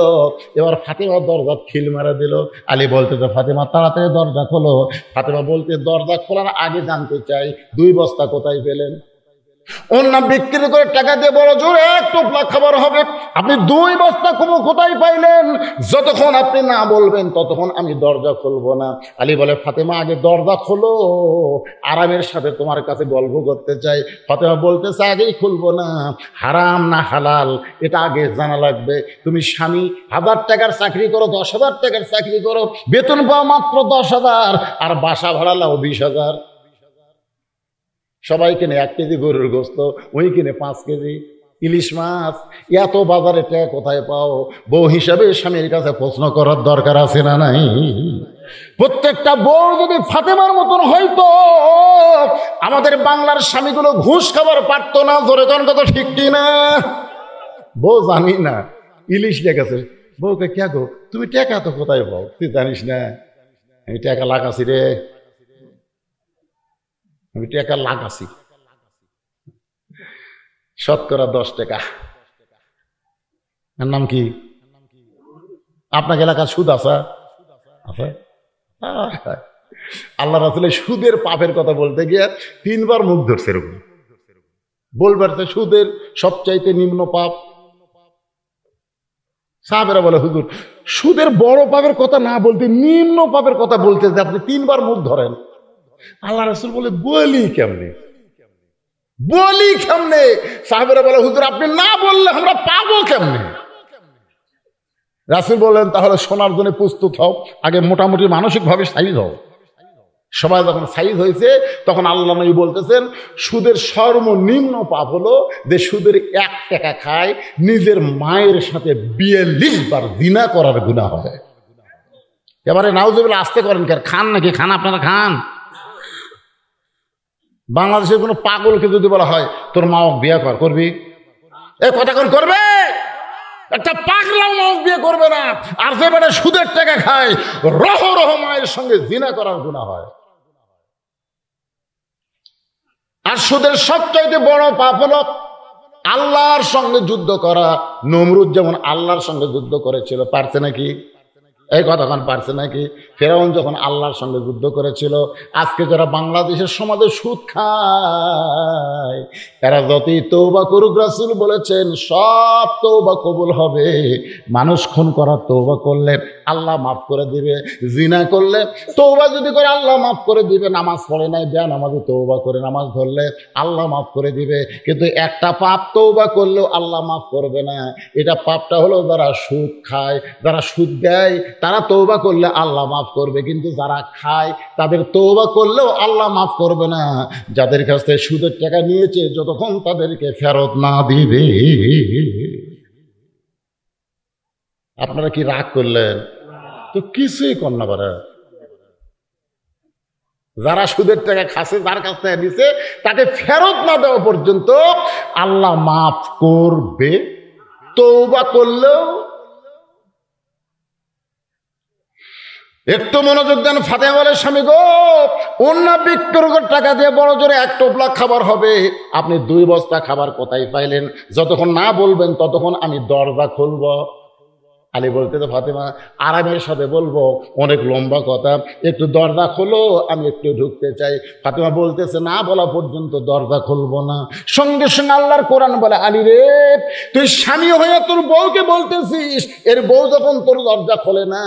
এবার ফাতেমা দরজা খিল মারা দিল। আলী বলতে, ফাতেমা তাড়াতাড়ি দরজা খোলো। ফাতেমা বলতে, দরজা খোলার আগে জানতে চাই 2 বস্তা কোথায় পেলেন? অন্য বিক্রি করে টাকা দিয়ে বড় জোর 1 টোপলা খাবার হবে, আপনি 2 বস্তা কোথায় পাইলেন? যতক্ষণ আপনি না বলবেন ততক্ষণ আমি দরজা খুলবো না। আলী বলে, ফাতেমা আগে দরজা খোলো, আরামের সাথে তোমার কাছে গল্প করতে চাই। ফাতেমা বলতেছে, আগেই খুলবো না, হারাম না হালাল এটা আগে জানা লাগবে। তুমি স্বামী 1000 টাকার চাকরি করো, 10,000 টাকার চাকরি করো, বেতন পাও মাত্র 10,000, আর বাসা ভাড়া লাও 20,000। সবাই কিনে 1 কেজি গরুর গোস্ত, ওই কিনে 5 কেজি ইলিশ মাছ। এত বাজারে টাকা কোথায় পাও? বউ হিসাবে স্বামীর কাছে প্রশ্ন করার দরকার আছে না নাই? প্রত্যেকটা বউ যদি ফাতেমার মতন হয়তো আমাদের বাংলার স্বামীগুলো ঘুষ খাবার পারতো না। জোরে কোন কথা ঠিক কিনা? বউ জানি না ইলিশ লেগেছে, বউকে কে গো তুমি টাকা তো কোথায় পাও? তুই জানিস না আমি টাকা লাগাছি রে, আমি টাকা লাগাছি শতকরা 10 টাকা। এর নাম কি? আপনার এলাকার সুদ আছে? আল্লাহ রাসূল সুদের পাপের কথা বলতে গিয়ে 3 বার মুখ ধরছে। এরকম বলবার সুদের সবচাইতে নিম্ন পাপ। সাহাবেরা বলে, হুজুর সুদের বড় পাপের কথা না বলতে নিম্ন পাপের কথা বলতে যে আপনি 3 বার মুখ ধরেন। আল্লাহ রাসূল বলে, বলি কেমনে? সাহাবেরা বলে, হুজুর আপনি না বললে আমরা পাবো কেমনে? রাসূল বললেন, তাহলে শোনার জন্য প্রস্তুত হও, আগে মোটামুটি মানসিকভাবে সাইজ হও। সবাই যখন সাইজ হয়েছে তখন আল্লাহ নবী বলতেছেন, সুদের সর্বনিম্ন পাপ হলো যে সুদের 1 টাকা খায়, নিজের মায়ের সাথে 42 বার জিনা করার গুনাহ হয়। এবারে নাউজুবিল্লাহ আসতে করেন, কার খান নাকি? খান আপনারা খান? বাংলাদেশের কোনো পাগলকে যদি বলা হয় তোর মা বিয়ে করবি, এ কথা কোন করবে? একটা পাগলাও মা বিয়ে করবে না। আর যে বেটা সুদের টাকা খায়, রহ রহ মায়ের সঙ্গে জিনা করার গুনাহ হয়। আর সুদের সবচাইতে বড় পাপ হলো আল্লাহর সঙ্গে যুদ্ধ করা। নমরুদ যেমন আল্লাহর সঙ্গে যুদ্ধ করেছিল, পারছে নাকি? এই কথাক্ষণ পারছে নাকি? ফেরাউন যখন আল্লাহর সঙ্গে যুদ্ধ করেছিল, আজকে যারা বাংলাদেশের সমাজে সুদ খায় এরা যতই তওবা করুক, রাসূল বলেছেন সব তওবা কবুল হবে। মানুষ খুন করার তওবা করলে আল্লাহ মাফ করে দিবে, জিনা করলে তওবা যদি করে আল্লাহ মাফ করে দিবে, নামাজ পড়ে নাই বেনামাজি তওবা করে নামাজ ধরলে আল্লাহ মাফ করে দিবে। কিন্তু একটা পাপ তওবা করলেও আল্লাহ মাফ করবে না। এটা পাপটা হলো যারা সুদ খায়, যারা সুদ দেয় তারা তওবা করলে আল্লাহ মাফ করবে, কিন্তু যারা খায় তাদের তওবা করলেও আল্লাহ মাফ করবে না। যাদের কাছ থেকে সুদের টাকা নিয়েছে যতক্ষণ তাদেরকে ফেরত না দিবে। আপনারা কি রাগ করলেন? তো কিছুই কর না পারে। যারা সুদের টাকা খাচ্ছে, যার কাছ থেকে নিছে, তাকে ফেরত না দেওয়া পর্যন্ত আল্লাহ মাফ করবে তওবা করলেও। একটু মনোযোগ দেন। ফাতেমা বলে, স্বামী গো, অন্য বিক্রি করে টাকা দিয়ে বড় জোরে এক টোপলা খাবার হবে, আপনি 2 বস্তা খাবার কোথায় পাইলেন? যতক্ষণ না বলবেন ততক্ষণ আমি দরজা খুলব। আলী বলতেছে, ফাতেমা আরামের সাথে বলবো, অনেক লম্বা কথা, একটু দরজা খোলো, আমি একটু ঢুকতে চাই। ফাতেমা বলতেছে, না বলা পর্যন্ত দরজা খুলবো না। সঙ্গে সঙ্গে আল্লাহর কোরআন বলে, আলী রে, তুই স্বামী হয়ে তোর বউকে বলতেছিস, এর বউ যখন তোর দরজা খোলে না,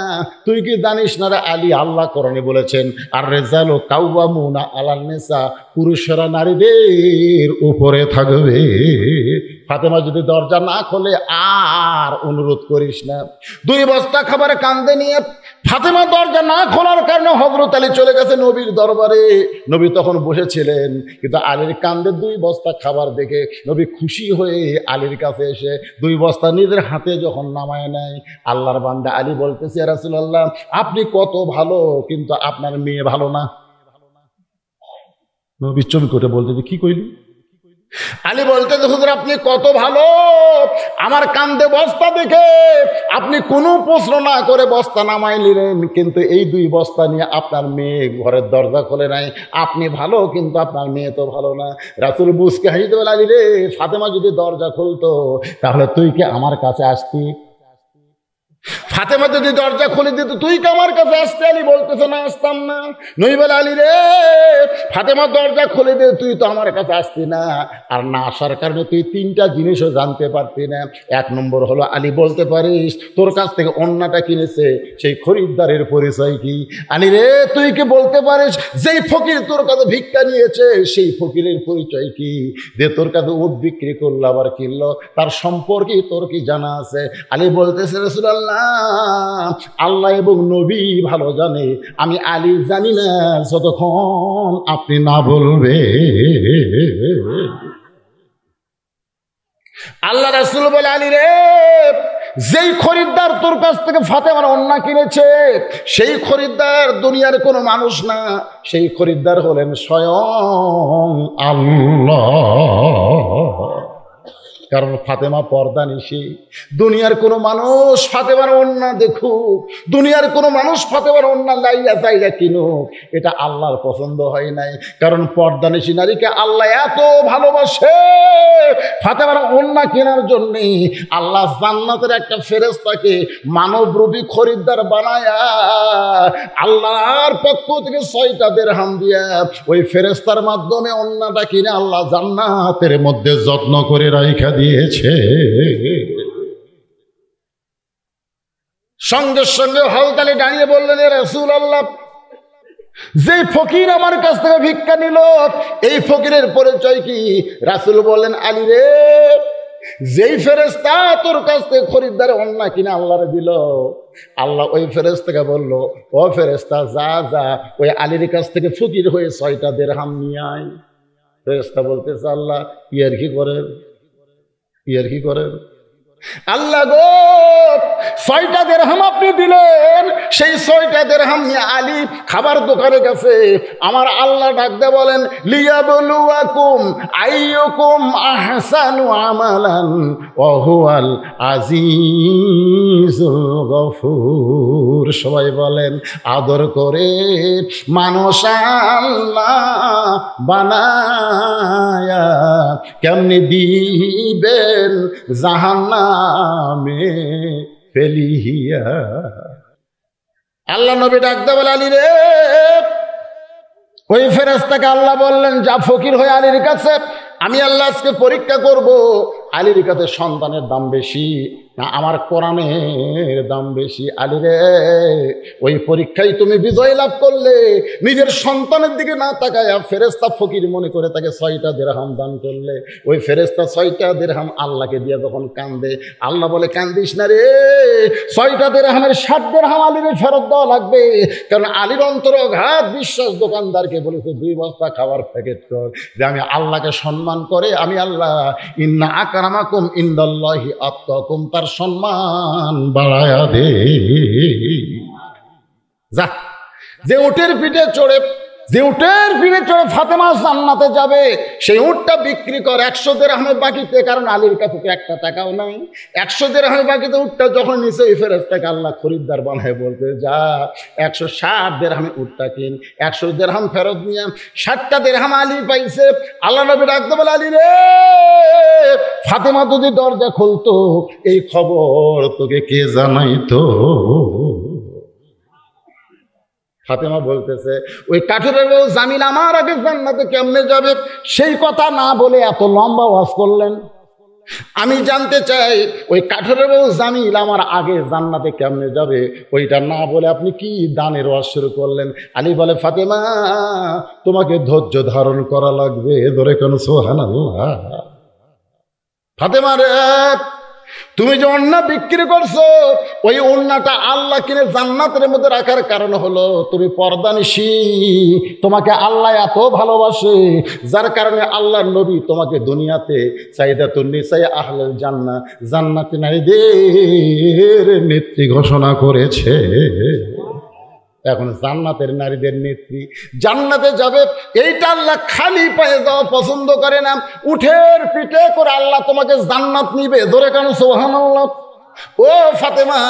তুই কি জানিস না রে আলী, আল্লাহ কোরআনে বলেছেন, আর রেজালু কাওয়ামুনা আলান নিসা, পুরুষেরা নারীদের উপরে থাকবে। ফাতেমা যদি দরজা না খোলে আর অনুরোধ করিস না। 2 বস্তা খাবার কান্দে নিয়ে ফাতেমা দরজা না খোলার কারণে হযরত আলী চলে গেছে নবীর দরবারে। নবী তখন বসেছিলেন, কিন্তু আলীর কান্দে 2 বস্তা খাবার দেখে নবী খুশি হয়ে আলীর কাছে এসে 2 বস্তা নিজের হাতে যখন নামায় নেয়, আল্লাহর বান্দা আলী বলতেছে, ইয়া রাসূলুল্লাহ, আপনি কত ভালো, কিন্তু আপনার মেয়ে ভালো না। নবী চমকে উঠে বলতেছে, কি কইলি? আলী বলতে, হুজুর আপনি কত ভালো, আমার কান্দে বস্তা দেখে আপনি কোনো প্রশ্ন না করে বস্তা নামাই নিলেন, কিন্তু এই 2 বস্তা নিয়ে আপনার মেয়ে ঘরের দরজা খোলে নাই। আপনি ভালো, কিন্তু আপনার মেয়ে তো ভালো না। রাসূল বুঝকে হাসিতে বলে, আলী রে, ফাতেমা যদি দরজা খুলতো তাহলে তুই কি আমার কাছে আসতি? ফাতেমা যদি দরজা খুলে দিত তুই কি আমার কাছে আসতে? আলী বলতেছে, না, আসতাম না। নই বলে, আলী রে, ফাতেমা দরজা খুলে দে, তুই তো আমার কাছে আসতি না, আর না আসার কারণে তুই 3টা জিনিসও জানতে পারতি না। 1 নম্বর হলো, আলী বলতে পারিস তোর কাছ থেকে অন্যটা কিনেছে সেই খরিদ্দারের পরিচয় কি? আলী রে, তুই কি বলতে পারিস যেই ফকির তোর কাছে ভিক্ষা নিয়েছে সেই ফকিরের পরিচয় কি? যে তোর কাছে উট বিক্রি করলো আবার কিনলো, তার সম্পর্কে তোর কি জানা আছে? আলী বলতেছে, রাসূলুল্লাহ, আল্লাহ এবং নবী ভালো জানে, আমি আলী জানি না যতক্ষণ আপনি না বলবে। আল্লাহ রাসূল বলে, আলী রে, যেই খরিদ্দার তোর কাছ থেকে ফাতেমার ওন্না কিনেছে সেই খরিদ্দার দুনিয়ার কোনো মানুষ না, সেই খরিদ্দার হলেন স্বয়ং আল্লাহ। কারণ ফাতেমা পর্দানিশী। দুনিয়ার কোনো মানুষ ফাতেমার ওন্না দেখুক, দুনিয়ার কোনো মানুষ ফাতেমার ওন্না লাইয়া চাইয়া কিনুক, এটা আল্লাহর পছন্দ হয় নাই। কারণ পর্দানিশী নারীকে আল্লাহ এত ভালোবাসে, ফাতেমার ওন্না কেনার জন্যে আল্লাহ জান্নাতের একটা ফেরেশতাকে মানবরূপী খরিদ্দার বানায়া আল্লাহর পক্ষ থেকে 6টা দিরহাম দিয়া ওই ফেরেশতার মাধ্যমে ওন্নাটা কিনে আল্লাহ জান্নাতের মধ্যে যত্ন করে রাখা দিয়েছে। সঙ্গে সঙ্গে হযরত আলী দাঁড়িয়ে বললেন, ইয়া রাসূলুল্লাহ, যে ফকির আমার কাছ থেকে ভিক্ষা নিল এই ফকিরের পরিচয় কি? রাসূল বললেন, আলী রে, যেই ফেরেশতা তোর কাছ থেকে খরিদ্দারে ওন্না কিনে আল্লাহরে দিল, আল্লাহ ওই ফেরেশতাকে বলল, ও ফেরেশতা, যা যা ওই আলীর কাছ থেকে ফকির হয়ে 6টা দিরহাম নিয়ে আয়। ফেরেশতা বলতেছে, আল্লাহ ইয়ার কি করেন, ইয়ার কি করেন? আল্লাহ গো, 6টা দিরহাম আপনি দিলেন, সেই 6টা দিরহাম নিয়ে আলী খাবার দোকানে গেছে। আমার আল্লাহ ডাক দিয়ে বলেন, লিয়াবলুয়াকুম আইয়ুকুম আহসানু আমালান ওয়া হুয়াল আজিজুল গফুর। সবাই বলেন, আদর করে মানুষ আল্লাহ বানায়া কেমনি দিবেন জাহান্নামে ফেলিয়া। আল্লাহ নবী ডাকতে বলে, আলী রে। ওই ফেরেশতাকে আল্লাহ বললেন, যা ফকির হয়ে আলীর কাছে, আমি আল্লাহ আজকে পরীক্ষা করব আলীর কাছে সন্তানের দাম বেশি না আমার কোরআনের দাম বেশি। আলী রে, ওই পরীক্ষায় তুমি বিজয় লাভ করলে নিজের সন্তানের দিকে না তাকায় ফেরেশতা ফকির মনে করে তাকে 6টা দিরহাম দান করলে। ওই ফেরেশতা 6টা দিরহাম আল্লাহকে দিয়ে যখন কান্দে, আল্লাহ বলে, কান্দিস না রে, 6টা দিরহামের 60 দিরহাম আলীর ফেরত দেওয়া লাগবে। কারণ আলীর অন্তরঘাত বিশ্বাস দোকানদারকে বলেছে 2 বস্তা খাবার প্যাকেট কর, যে আমি আল্লাহকে সম্মান করে আমি আল্লাহ ইন্না আকরামাকুম ইনদাল্লাহি আতকাকুম, তার সম্মান বাড়ায়া দে। যা, যে উটের পিঠে চড়ে ফাতেমা জান্নাতে যাবে, সেই উটটা বিক্রি কর 100 দিরহামের বাকিতে, কারণ আলীর কাছে তো 1 টাকাও নাই। 100 দিরহামের বাকিতে উটটা যখন নিচে, ওই ফেরেশতাকে আল্লাহ খরিদ্দার বানায় বলতে, যা 160 দিরহামে উটটা কিন, 100 দিরহাম ফেরত নিয়ে 60টা দিরহাম আলী পাইছে। আল্লাহ নবী ডাকতে বলে, আলী রে, ফাতেমা যদি দরজা খুলতো এই খবর তোকে কে জানাইতো? ফাতেমা বলতেছে, ওই কাঠুরের বউ জামিল আমার আগে জান্নাতে কেমনে যাবে সেই কথা না বলে এত লম্বা ওয়াজ করলেন। আমি জানতে চাই, ওই কাঠুরের বউ জামিল আমার আগে জান্নাতে কেমনে যাবে ওইটা না বলে আপনি কি দানের ওয়াজ শুরু করলেন? আলী বলে, ফাতেমা তোমাকে ধৈর্য ধারণ করা লাগবে। ধরে কেন সুবহানাল্লাহ। ফাতেমা রে, তুমি যে ওন্না বিক্রি করছো, ওই ওন্নাটা আল্লাহ কিনে জান্নাতের মধ্যে রাখার কারণ হলো তুমি পর্দানিশী। তোমাকে আল্লাহ এত ভালোবাসে, যার কারণে আল্লাহর নবী তোমাকে দুনিয়াতে সাইদাতুন নিসাই আহলুল জান্নাহ, জান্নাতি নারীদের নেত্রী ঘোষণা করেছে। এখন জান্নাতের নারীদের নেত্রী জান্নাতে যাবে, এইটা আল্লাহ খালি পায়ে যাওয়া পছন্দ করে না। উঠের পিঠে করে আল্লাহ তোমাকে জান্নাত নিবে। ধরে কেন সুবহানাল্লাহ। ও ফাতেমা,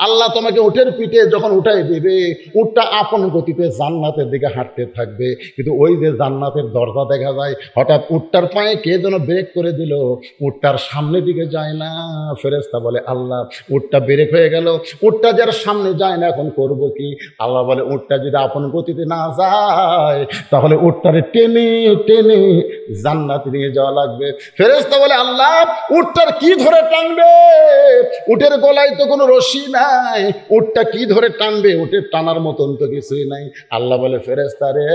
আল্লাহ তোমাকে উটের পিঠে যখন উঠাই দিবে, উটটা আপন গতিতে জান্নাতের দিকে হাঁটতে থাকবে। কিন্তু ওই যে জান্নাতের দরজা দেখা যায়, হঠাৎ উটটার পায়ে কে যেন ব্রেক করে দিল, উটটার সামনের দিকে যায় না। ফেরেশতা বলে, আল্লাহ উটটা ব্রেক হয়ে গেল, উটটা যার সামনে যায় না, এখন করব কি? আল্লাহ বলে, উটটা যদি আপন গতিতে না যায় তাহলে উটটারে টেনে টেনে জান্নাতে নিয়ে যাওয়া লাগবে। ফেরেশতা বলে, আল্লাহ উটটার কি ধরে টানবে? উটের গলায় তো কোনো রশি নাই, উটটা কি ধরে টানবে? উটের টানার মতন তো কিছুই নাই। আল্লাহ বলে, ফেরেশতা রে,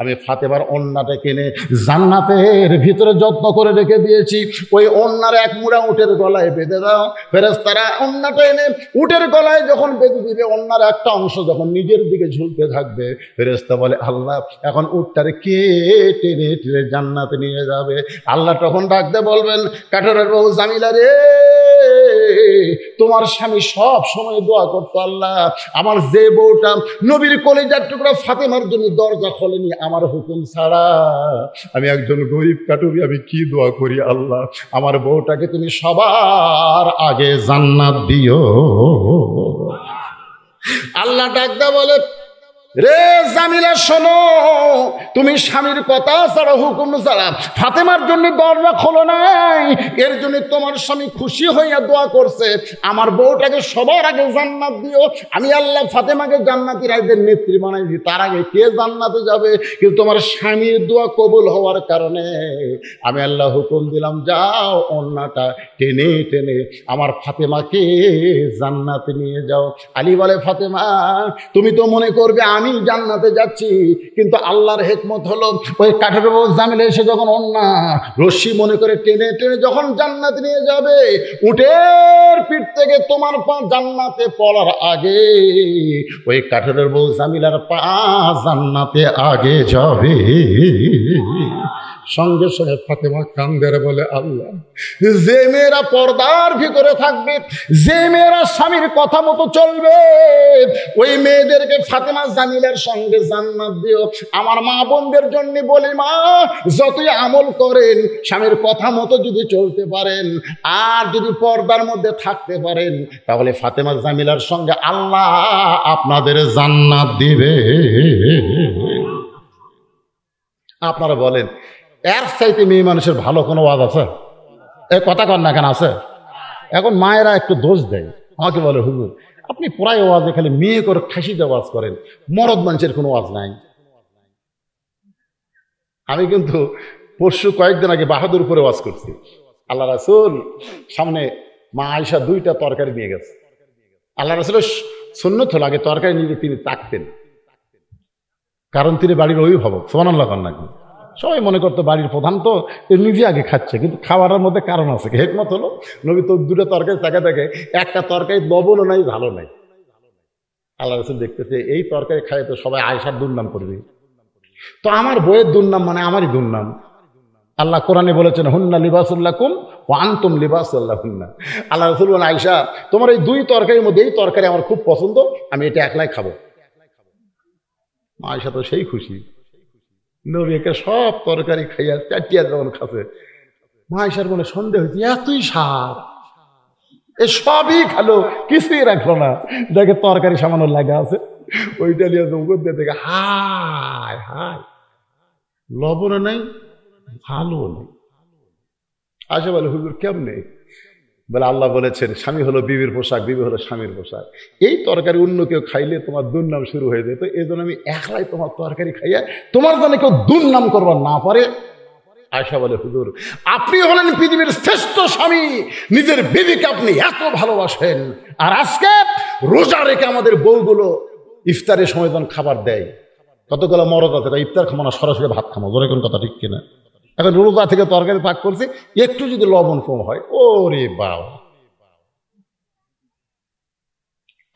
আমি ফাতেমার ওন্নাটা কিনে জান্নাতের ভিতরে যত্ন করে রেখে দিয়েছি, ওই ওন্নার এক মুড়া উটের গলায় বেঁধে দাও। ফেরেশতারা ওন্নাটা এনে উটের গলায় যখন বেঁধে দিবে, ওন্নার একটা অংশ যখন নিজের দিকে ঝুলতে থাকবে, ফেরেশতা বলে, আল্লাহ এখন উটটারে কে টেনে টেনে জান্নাতে নিয়ে যাবে? আল্লাহ তখন ডাকতে বলবেন, কাঠুরের বউ জামিলা রে, তোমার স্বামী সব সময় দোয়া করতো, আল্লাহ আমার যে বউটা নবীর কলিজার টুকরা ফাতেমার জন্য দরজা খোলেনি আমার হুকুম ছাড়া, আমি একজন গরিব কাটুরি, আমি কি দোয়া করি, আল্লাহ আমার বউটাকে তুমি সবার আগে জান্নাত দিও। আল্লাহ ডাকদা বলে, রে জামিলা শোনো, তুমি স্বামীর কথা ছাড়া হুকুম ছাড়া ফাতেমার জন্য দরজা খোলো নাই, এর জন্য তোমার স্বামী খুশি হইয়া দোয়া করছে আমার বউটাকে সবার আগে জান্নাত দিও। আমি আল্লাহ ফাতেমাকে জান্নাতি রাইদের নেত্রী বানাইছি, তার আগে কে জান্নাতে যাবে? কিন্তু তোমার স্বামীর দোয়া কবুল হওয়ার কারণে আমি আল্লাহ হুকুম দিলাম, যাও ওন্নাটা টেনে টেনে আমার ফাতেমাকে জান্নাতে নিয়ে যাও। আলী বলে, ফাতেমা তুমি তো মনে করবে আমি জান্নাতে যাচ্ছি, কিন্তু আল্লাহর হিকমত হলো ওই কাঠের বউ জামিলা এসে যখন ওন্না রশি মনে করে টেনে টেনে যখন জান্নাতে নিয়ে যাবে, উটের পিঠ থেকে তোমার পা জান্নাতে পড়ার আগে ওই কাঠের বউ জামিলার পা জান্নাতে আগে যাবে। সঙ্গে সঙ্গে ফাতেমা কান্দের বলে, আল্লাহ যে মেয়েরা পর্দার ভিতরে থাকবে, যে মেয়েরা স্বামীর কথা মতো চলবে, ওই মেয়েদেরকে ফাতেমা জামিলার সঙ্গে জান্নাত দিও। আমার মা বোনদের জন্য বলি, মা যতই আমল করেন, স্বামীর কথা মতো যদি চলতে পারেন আর যদি পর্দার মধ্যে থাকতে পারেন, তাহলে ফাতেমা জামিলার সঙ্গে আল্লাহ আপনাদের জান্নাত দিবে। আপনারা বলেন, এর চাইতে মেয়ে মানুষের ভালো কোনো ওয়াজ আছে? এ কথা কর না কেন আছে? এখন মায়েরা একটু দোষ দেয়, আমাকে বলে, হুজুর আপনি প্রায় ওয়াজে খালি মেয়ে করে খাসিতে ওয়াজ করেন, মরদ মানুষের কোনো ওয়াজ নাই। আমি কিন্তু পরশু কয়েকদিন আগে বাহাদুরপুরে ওয়াজ করছি। আল্লাহ রাসূল সামনে মা আয়েশা 2টা তরকারি নিয়ে গেছে। আল্লাহ রাসূলের সুন্নত হলো আগে তরকারি নিয়ে তিনি তাকতেন, কারণ তিনি বাড়ির অভিভাবক। সুবহানাল্লাহ কন নাকি? সবাই মনে করতো বাড়ির প্রধান তো নিজে আগে খাচ্ছে, কিন্তু খাবারের মধ্যে কারণ আছে। হিকমত হলো নবী তো 2টা তরকারি তাকে দেখে একটা তরকারি লবণও নাই, ভালো নাই। আল্লাহ রাসূল দেখতেছে এই তরকারি খায় তো সবাই আয়েশার দুর্নাম করবে, তো আমার বইয়ের দুর্নাম মানে আমারই দুর্নাম। আল্লাহ কোরআনে বলেছেন হুন্না লিবাসুল লাকুম ওয়া আনতুম লিবাসুল লাহুন্না। আল্লাহ রাসূল বলেন আয়েশা তোমার এই 2 তরকারির মধ্যে এই তরকারি আমার খুব পছন্দ, আমি এটা একলাই খাবো। আয়েশা তো সেই খুশি, নবী একে সব তরকারি খাইয়া চাটিয়া যখন খাচ্ছে, আয়েশার মনে সন্দেহ হয়েছে এতই স্বাদ, এ সবই খালো কিছুই রাখলো না। দেখে তরকারি সামান্য লাগা আছে, ওইটা নিয়ে উপর দিয়ে দেখে হায় হায়, লবণও নাই, ভালো নেই। আয়েশা বলে হুজুর কেমনে? বলে আল্লাহ বলেছেন স্বামী হলো বিবির পোশাক, বিবি হলো স্বামীর পোশাক। এই তরকারি অন্য কেউ খাইলে তোমার দুর্নাম শুরু হয়ে যেত, এই জন্য আমি একলাই তোমার তরকারি খাইয়া তোমার জন্য কেউ দুর্নাম করবার না পারে। আয়েশা বলে হুজুর আপনি হলেন পৃথিবীর শ্রেষ্ঠ স্বামী, নিজের বিবিকে আপনি এত ভালোবাসেন, আর আজকে রোজা রেখে আমাদের বউগুলো ইফতারের সময় যখন খাবার দেয়, কতগুলো মরদ আছে ইফতার খাবো না, সরাসরি ভাত খাবো, ধরে কোন কথা ঠিক কিনা? এখন রোজা থেকে তরকারি পাক করছি, একটু যদি লবণ কম হয়, ওরে বাবা।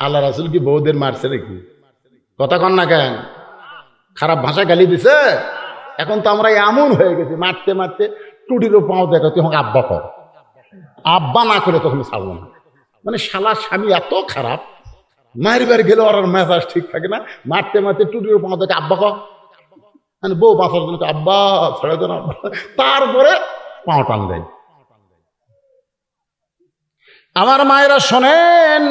আল্লাহ রাসূল কি বউদের মারছে নাকি? কথা কন না কেন? খারাপ ভাষা গালি দিছে? এখন তো আমরা এমন হয়ে গেছি, মারতে মারতে টুটিরও পাও দেখো তুই আমাকে আব্বা কর, আব্বা না করে তখন ছাড়বো না। মানে শালা স্বামী এত খারাপ, মারিবার গেলে ওর মেজাজ ঠিক থাকে না, মারতে মারতে টুটিরও পাও দেখে আব্বা কর, মানে বউ বাঁচার জন্য আব্বা ছেড়ে দেন, তারপরে পাও টান দেয়। আমার মায়েরা শোনেন,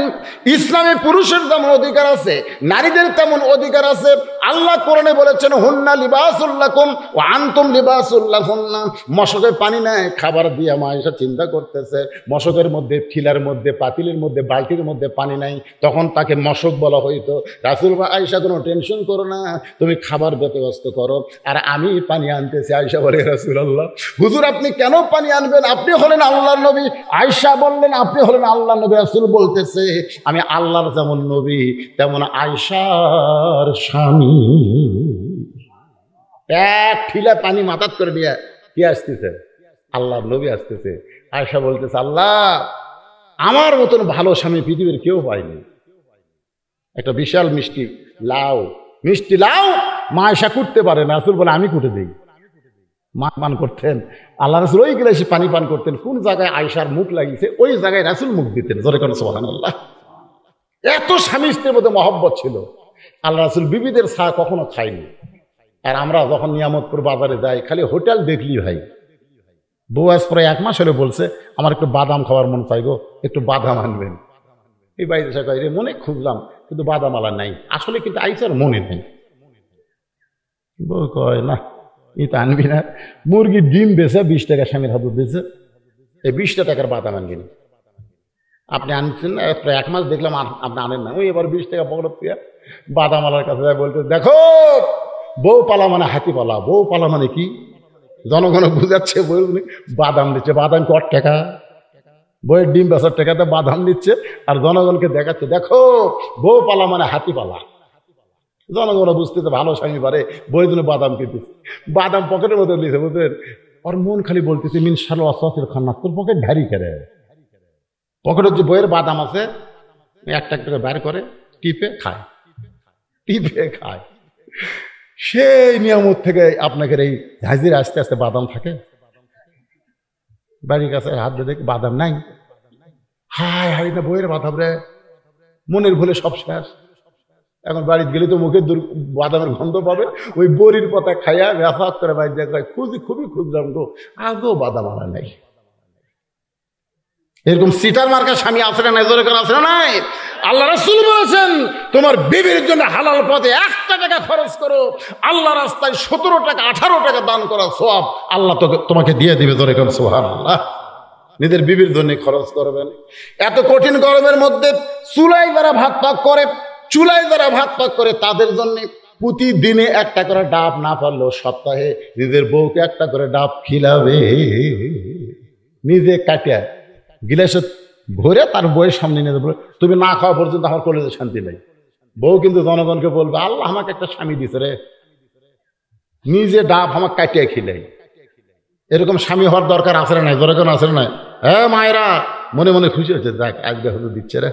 ইসলামে পুরুষের যেমন অধিকার আছে, নারীদের তেমন অধিকার আছে। আল্লাহ কোরআনে বলেছেন হুন্না লিবাসুল লাকুম ওয়া আনতুম লিবাসুল লাহুন্না। মশকের পানি নেয় খাবার দিয়ে মা আয়েশা চিন্তা করতেছে, মশকের মধ্যে খিলার মধ্যে পাতিলের মধ্যে বালতির মধ্যে পানি নাই, তখন তাকে মশক বলা হইতো। রাসূল বা আয়েশা কোনো টেনশন করো না, তুমি খাবার ব্যবস্থ করো, আর আমি পানি আনতেছি। আয়েশা বলে রাসূলুল্লাহ হুজুর আপনি কেন পানি আনবেন? আপনি হলেন আল্লাহর নবী। আয়েশা বললেন আপনি হলেন আল্লাহ নবী। রাসূল বলতেছে আমি আল্লাহর যেমন নবী তেমন আয়েশার স্বামী। এক ঠিলা পানি মাথাত করে নিয়ে কি আসতেছে? আল্লাহর নবী আসতেছে। আয়েশা বলতেছে আল্লাহ আমার মতন ভালো স্বামী পৃথিবীর কেউ পায়নি। একটা বিশাল মিষ্টি লাউ মা আয়েশা কুটতে পারে না, রাসূল বলে আমি কুটে দিই। মা পান করতেন, আল্লাহ রাসূল ওই গ্লাসে পানি পান করতেন, কোন জায়গায় আয়েশার মুখ লাগিয়েছে ওই জায়গায় রাসূল মুখ দিতেন। জোরে করে সুবহানাল্লাহ। এত স্বামী স্ত্রীর মধ্যে মহব্বত ছিল। আল্লাহ রাসূল বিবিদের চা কখনো খায়নি। আর আমরা যখন নিয়ামতপুর বাজারে যাই খালি হোটেল দেখলি ভাই, বউ আজ প্রায় 1 মাস হলে বলছে আমার একটু বাদাম খাওয়ার মন চাই গো, একটু বাদাম আনবেন। এই বাড়িতে সে কয় মনে খুঁজলাম কিন্তু বাদাম আলা নাই, আসলে কিন্তু আইসার মনে নেই। বউ কয় না এটা আনবি না, মুরগির ডিম বেছে 20 টাকা স্বামীর হাতে দিয়েছে, এই 20টা টাকার বাদাম আনবি না। আপনি আনছেন না, প্রায় 1 মাস দেখলাম আপনি আনেন না। ওই এবার 20 টাকা পকেট দিয়ে বাদাম আলার কাছে যায়, বলতে দেখো বউ পালা মানে হাতি পালা। বউ পালা মানে কি জনগণ বুঝাচ্ছে, বই বাদাম দিচ্ছে, বাদাম কত টাকা, বইয়ের ডিম বেচার টাকাতে বাদাম দিচ্ছে আর জনগণকে দেখাচ্ছে দেখো বউ পালা মানে হাতি পালা। জনগণ বুঝতেছে ভালো স্বামী পারে, বই জন্য বাদাম কিনতেছে, বাদাম পকেটের মধ্যে দিয়েছে। বুঝলেন ওর মন খালি বলতেছে মিনশাল ওয়াসাতিল খান্নাস, তোর পকেট ভারী করে। পকেটের যে বইয়ের বাদাম আছে একটা একটা করে বের করে টিপে খায়। সেই নিয়ামত থেকে আপনাকে এই হাজির আস্তে আস্তে বাদাম থাকে, বাড়ির কাছে হাত দিয়ে দেখে বাদাম নাই, হায় হায় না বইয়ের বাদাম রে, মনের ভুলে সব শেষ। এখন বাড়িতে গেলে তো মুখে বাদামের গন্ধ পাবে, ওই বড়ির পাতা খাইয়া ব্যাপার করে বাড়ি যায় খুবই খুঁজলাম গো, আদৌ বাদাম আনা নাই। এরকম সিটার মার্কা স্বামী আছে না নাই? জোরে করে আছে না নাই? আল্লাহ রাসূল বলেছেন তোমার বিবির জন্য হালাল পথে 1 টাকা খরচ করো, আল্লাহ রাস্তায় 17 টাকা 18 টাকা দান করা সওয়াব আল্লাহ তোমাকে দিয়ে দিবে। জোরে করে সুবহানাল্লাহ। নিজের বিবির জন্য খরচ করবেন। এত কঠিন গরমের মধ্যে চুলায় যারা ভাত পাক করে, তাদের জন্য প্রতিদিনে একটা করে ডাব, না পারলেও সপ্তাহে নিজের বউকে একটা করে ডাব খিলাবে, নিজে কাটিয়া গিলাসে ভরে তার বউয়ের সামনে নিয়ে যাবে। তুমি না খাওয়া পর্যন্ত আমার কলেজে শান্তি নেই। বউ কিন্তু জনগণকে বলবে, আল্লাহ আমাকে একটা স্বামী দিছে রে, নিজে ডাব আমাকে কাটিয়া খিলাই। এরকম স্বামী হওয়ার দরকার আছে না নাই? দরকার আছে না? হ্যাঁ মায়েরা মনে মনে খুশি হচ্ছে, দেখ আজকে হয়তো দিচ্ছে রে।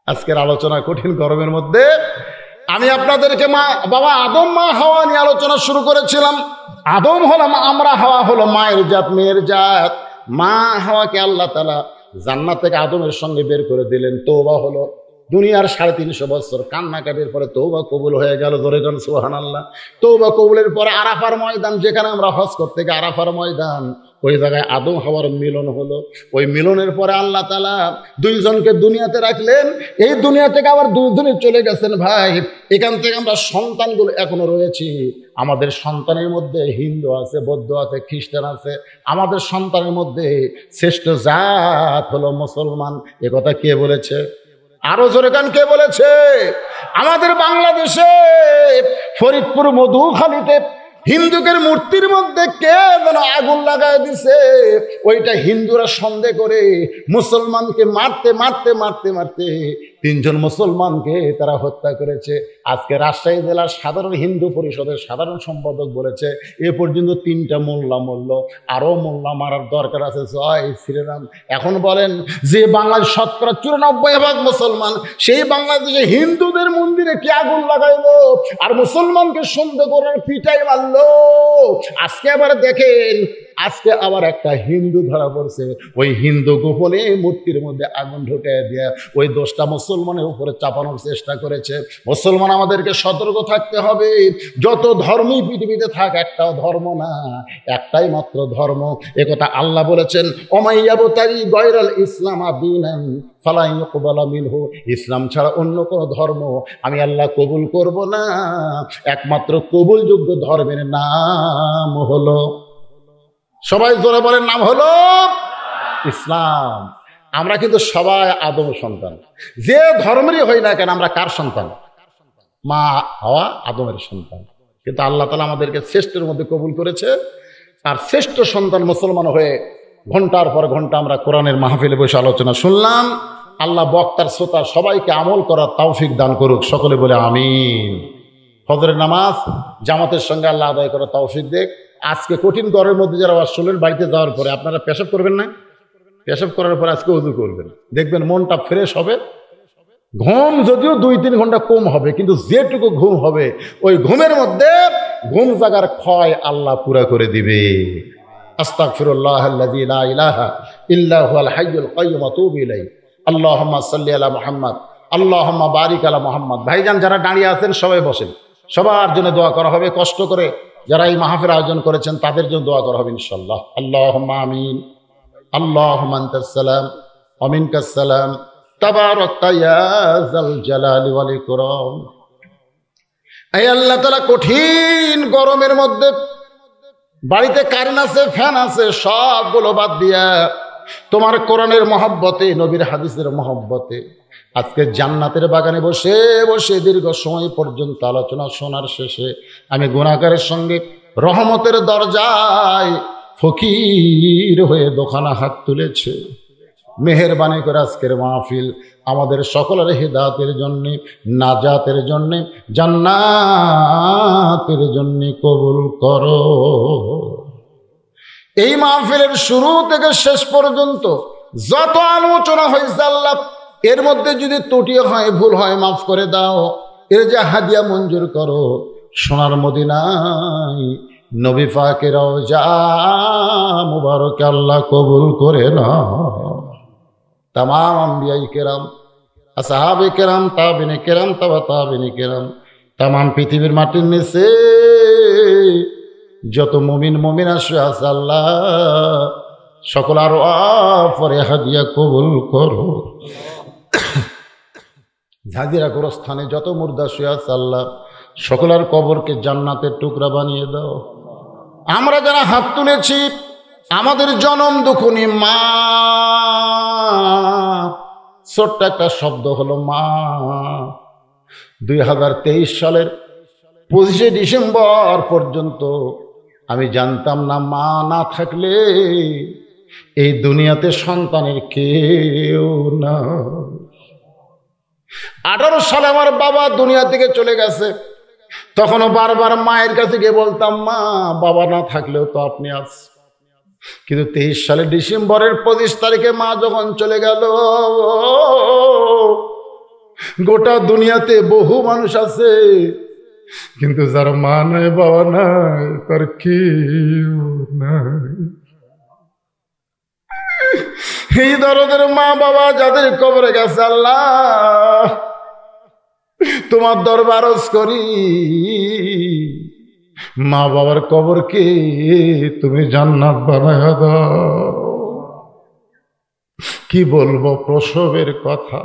আজকের আলোচনা কঠিন গরমের মধ্যে আমি আপনাদেরকে বাবা আদম মা হাওয়া নিয়ে আলোচনা শুরু করেছিলাম। আদম হলাম আমরা, হাওয়া হলো মায়ের জাত, মেয়ের জাত। মা হাওয়াকে আল্লাহ তাআলা জান্নাত থেকে আদমের সঙ্গে বের করে দিলেন। তওবা হলো, দুনিয়ার 350 বছর কান্নাকাটির পরে তওবা কবুল হয়ে গেল। ধরে গান সুবহানাল্লাহ। তওবা কবুলের পরে আরাফার ময়দান, যেখানে আমরা হজ করতে গিয়ে আরাফার ময়দান, ওই জায়গায় আদম হাওয়ার মিলন হলো। ওই মিলনের পরে আল্লাহ তাআলা দুইজনকে দুনিয়াতে রাখলেন। এই দুনিয়া থেকে আবার দুইজনে চলে গেছেন। ভাই, এখান থেকে আমরা সন্তানগুলো এখনো রয়েছি। আমাদের সন্তানের মধ্যে হিন্দু আছে, বৌদ্ধ আছে, খ্রিস্টান আছে। আমাদের সন্তানের মধ্যে শ্রেষ্ঠ জাত হলো মুসলমান। এ কথা কে বলেছে? আরো জোরে গান কে বলেছে? আমাদের বাংলাদেশে ফরিদপুর মধুখালীতে হিন্দুকের মূর্তির মধ্যে কে যেন আগুন লাগায় দিছে। ওইটা হিন্দুরা সন্দেহ করে মুসলমানকে মারতে মারতে মারতে মারতে 3 জন মুসলমানকে তারা হত্যা করেছে। আজকে রাজশাহী জেলার সাধারণ হিন্দু পরিষদের সাধারণ সম্পাদক বলেছে এ পর্যন্ত 3টা মোল্লা মরল, আরো মোল্লা মারার দরকার আছে। জয় শ্রীরাম। এখন বলেন যে বাংলাদেশ শতকরা 94% মুসলমান, সেই বাংলাদেশে হিন্দুদের মন্দিরে কি আগুন লাগাইলো আর মুসলমানকে সন্দেহ করে পিটাই মারলো। আজকে আবার দেখেন, আজকে আবার একটা হিন্দু ধরা পড়ছে। ওই হিন্দু গোপনে মূর্তির মধ্যে আগুন ঢুকিয়ে দিয়ে ওই দোষটা মুসলমানের উপরে চাপানোর চেষ্টা করেছে। মুসলমান আমাদেরকে সতর্ক থাকতে হবে। যত ধর্মই পৃথিবীতে থাক, একটাও ধর্ম না, একটাই মাত্র ধর্ম। একথা আল্লাহ বলেছেন, ওমাইয়াবতাগি গায়রাল ইসলাম দীনান ফালা ইউকবালা মিনহু। ইসলাম ছাড়া অন্য কোনো ধর্ম আমি আল্লাহ কবুল করব না। একমাত্র কবুলযোগ্য ধর্মের নাম হলো, সবাই জোরে বলেন, নাম হলো ইসলাম। আমরা কিন্তু সবাই আদম সন্তান। যে ধর্মেরই হই না কেন, আমরা কার সন্তান? মা হাওয়া আদমের সন্তান। কিন্তু আল্লাহ তাআলা আমাদেরকে শ্রেষ্ঠের মধ্যে কবুল করেছে। আর শ্রেষ্ঠ সন্তান মুসলমান হয়ে ঘন্টার পর ঘন্টা আমরা কোরআনের মাহফিলে বসে আলোচনা শুনলাম। আল্লাহ বক্তার শ্রোতা সবাইকে আমল করার তৌফিক দান করুক। সকলে বলে আমিন। ফজরের নামাজ জামাতের সঙ্গে আল্লাহ আদায় করার তৌফিক দেখ। আজকে কঠিন গরমের মধ্যে যারা ওয়াজ শুনলেন, বাড়িতে যাওয়ার পরে আপনারা পেশাব করবেন না? পেশাব করার পরে আজকে ওযু করবেন, দেখবেন মনটা ফ্রেশ হবে। ঘুম যদিও 2-3 ঘন্টা কম হবে, কিন্তু যেটুকু ঘুম হবে ওই ঘুমের মধ্যে ঘুম জাগার ক্ষয় আল্লাহ পুরা করে দিবে। আস্তাগফিরুল্লাহাল্লাযী লা ইলাহা ইল্লা হুয়াল হাইয়ুল কাইয়্যুম ওয়া আতুবু ইলাইহি। আল্লাহুম্মা সাল্লি আলা মুহাম্মদ, আল্লাহুম্মা বারিক আলা মুহাম্মদ। ভাইজান যারা দাঁড়িয়ে আছেন সবাই বসেন, সবার জন্য দোয়া করা হবে। কষ্ট করে যারা এই মাহফিল আয়োজন করেছেন তাদের জন্য দোয়া করা হবে ইনশাআল্লাহ। আল্লাহুম্মা আমিন। আল্লাহুম্মা আনতাস সালাম ওয়া মিনকাস সালাম তাবারাকতা ইয়া যাল জালালি ওয়াল ইকরাম। এই আল্লাহ তাআলা কঠিন গরমের মধ্যে বাড়িতে কারেন্ট আছে, ফ্যান আছে, সবগুলো বাদ দিয়া তোমার কোরআনের মহব্বতে, নবীর হাদিসের মহব্বতে আজকে জান্নাতের বাগানে বসে বসে দীর্ঘ সময় পর্যন্ত আলোচনা শোনার শেষে আমি গুনাহগারের সঙ্গে রহমতের দরজায় ফকির হয়ে দোকানা হাত তুলেছে। মেহেরবানি করে আজকের মাহফিল আমাদের সকলের হিদায়াতের জন্যে, নাজাতের জন্যে, জান্নাতের জন্যে কবুল করো। এই মাহফিলের শুরু থেকে শেষ পর্যন্ত যত আলোচনা হয়েছে আল্লাহ, এর মধ্যে যদি ত্রুটি হয়, ভুল হয়, মাফ করে দাও। এর যে হাদিয়া মঞ্জুর করো। সোনার মদিনায় নবী পাকের রওজা মুবারক আল্লাহ কবুল করে নাও। तमाम अंबिया केराम, আসহাবে কেরাম, তাবিনে কেরাম, তাবা তাবিনে কেরাম, तमाम পৃথিবীর মাটির নিচে যত মুমিন মুমিনা শুয়ে আছে আল্লাহ সকল আর পরে হাদিয়া কবুল করো। ঝাঁঝিরা গোরস্থানে যত মুর্দা শুয়ে আছে আল্লাহ সকলের কবরকে জান্নাতের টুকরা বানিয়ে দাও। আমরা যারা হাত তুলেছি আমাদের জনম দুখুনি মা, ছোট্ট একটা শব্দ হলো মা। 2023 সালের 25শে ডিসেম্বর পর্যন্ত আমি জানতাম না মা না থাকলে এই দুনিয়াতে সন্তানের কেউ না। 18 সালে আমার বাবা দুনিয়া থেকে চলে গেছে। তখনও বারবার মায়ের কাছে গিয়ে বলতাম, মা বাবা না থাকলেও তো আপনি আছেন। কিন্তু 23 সালের ডিসেম্বরের 25 তারিখে মা যখন চলে গেল, গোটা দুনিয়াতে বহু মানুষ আছে, কিন্তু যার মা নাই বাবা নাই তার কেউ নাই। এই দরদের মা বাবা যাদের কবরে গেছে, আল্লাহ তোমার দরবার আরজ করি, মা বাবার কবরকে তুমি জান্নাত বানায়া দাও। কি বলবো প্রসবের কথা,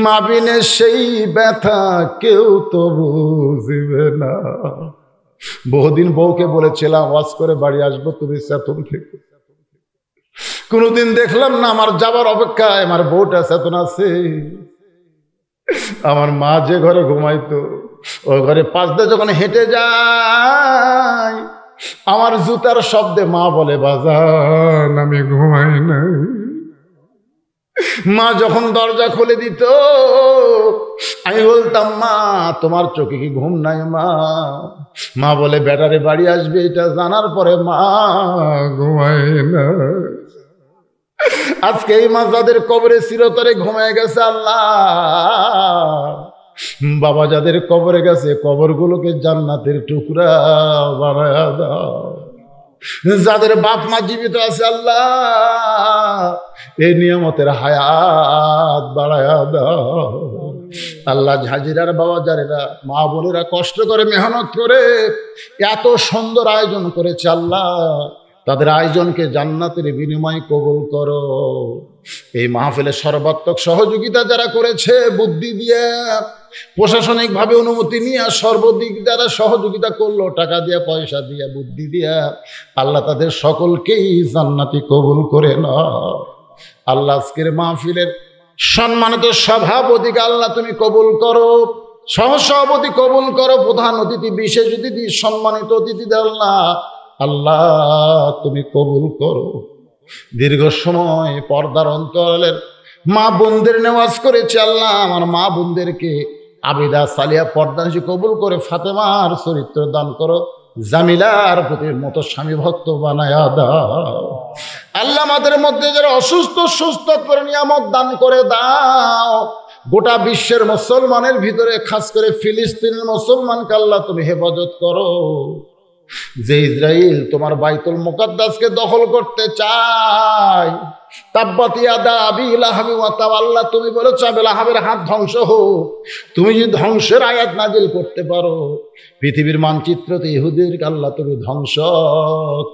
মা বিনে সেই ব্যথা কেউ তো বুঝবে না। বহুদিন বউকে বলেছিলাম ওয়াজ করে বাড়ি আসবো, তুমি চেতন থেকে। কোনদিন দেখলাম না আমার যাবার অপেক্ষায় আমার বউটা চেতন আছে। আমার মা যে ঘরে ঘুমাইতো ওই ঘরে পাশ দিয়ে যখন হেঁটে যায়, আমার জুতার শব্দে মা বলে, বাজান আমি ঘুমাই নাই। মা যখন দরজা খুলে দিত আমি বলতাম, মা তোমার চোখে কি ঘুম নাই? মা বলে, বেটারে বাড়ি আসবে এটা জানার পরে মা ঘুমায় না। আজকে এই মা যাদের কবরে চিরতরে ঘুমায় গেছে, আল্লাহ বাবা যাদের কবরে গেছে কবরগুলোকে জান্নাতের টুকরা বানায়া দাও। যাদের বাপ মা জীবিত আছে, আল্লাহ এই নিয়ামতের হায়াত বাড়ায়া দাও। আল্লাহ হাজিরার বাবা যারা মা বোনেরা কষ্ট করে মেহনত করে এত সুন্দর আয়োজন করেছে, আল্লাহ তাদের আয়োজনকে জান্নাতের বিনিময় কবুল করো। এই মাহফিলে সর্বাত্মক সহযোগিতা যারা করেছে, বুদ্ধি দিয়ে প্রশাসনিক ভাবে অনুমতি নিয়ে সর্বদিক যারা সহযোগিতা করলো, টাকা দিয়ে পয়সা দিয়ে বুদ্ধি দিয়ে, আল্লাহ তাদের সকলকেই জান্নাতি কবুল করে নাও। আল্লাহ আজকের মাহফিলের সম্মানিত সভাপতিকে আল্লাহ তুমি কবুল করো, সহসভাপতি কবুল করো, প্রধান অতিথি বিশেষ অতিথি সম্মানিত অতিথিদের আল্লাহ আল্লাহ তুমি কবুল করো। দীর্ঘ সময় পর্দার অন্তরালের মা বোনদের নেওয়াজ করেছে, আল্লাহ আমার মা বোনদেরকে আবিদা সালিয়া পর্দা কবুল করে ফাতেমার চরিত্র দান করো, জামিলার প্রতি মতো স্বামী ভক্ত বানায়া দাও। আল্লাহ আমাদের মধ্যে যারা অসুস্থ সুস্থ করে নিয়ামত দান করে দাও। গোটা বিশ্বের মুসলমানের ভিতরে খাস করে ফিলিস্তিনের মুসলমানকে আল্লাহ তুমি হেফাজত করো। যে ইসরাইল তোমার বাইতুল মুকাদ্দাসকে দখল করতে চায়, তাব্বাত ইয়াদা আবি লাহাবি ওয়া তাওয়াল্লা, তুমি বলেছো আবু লাহাবের হাত ধ্বংস হোক। তুমি যদি ধ্বংসের আয়াত নাজিল করতে পারো, পৃথিবীর মানচিত্রতে ইহুদিদেরকে আল্লাহ তুমি ধ্বংস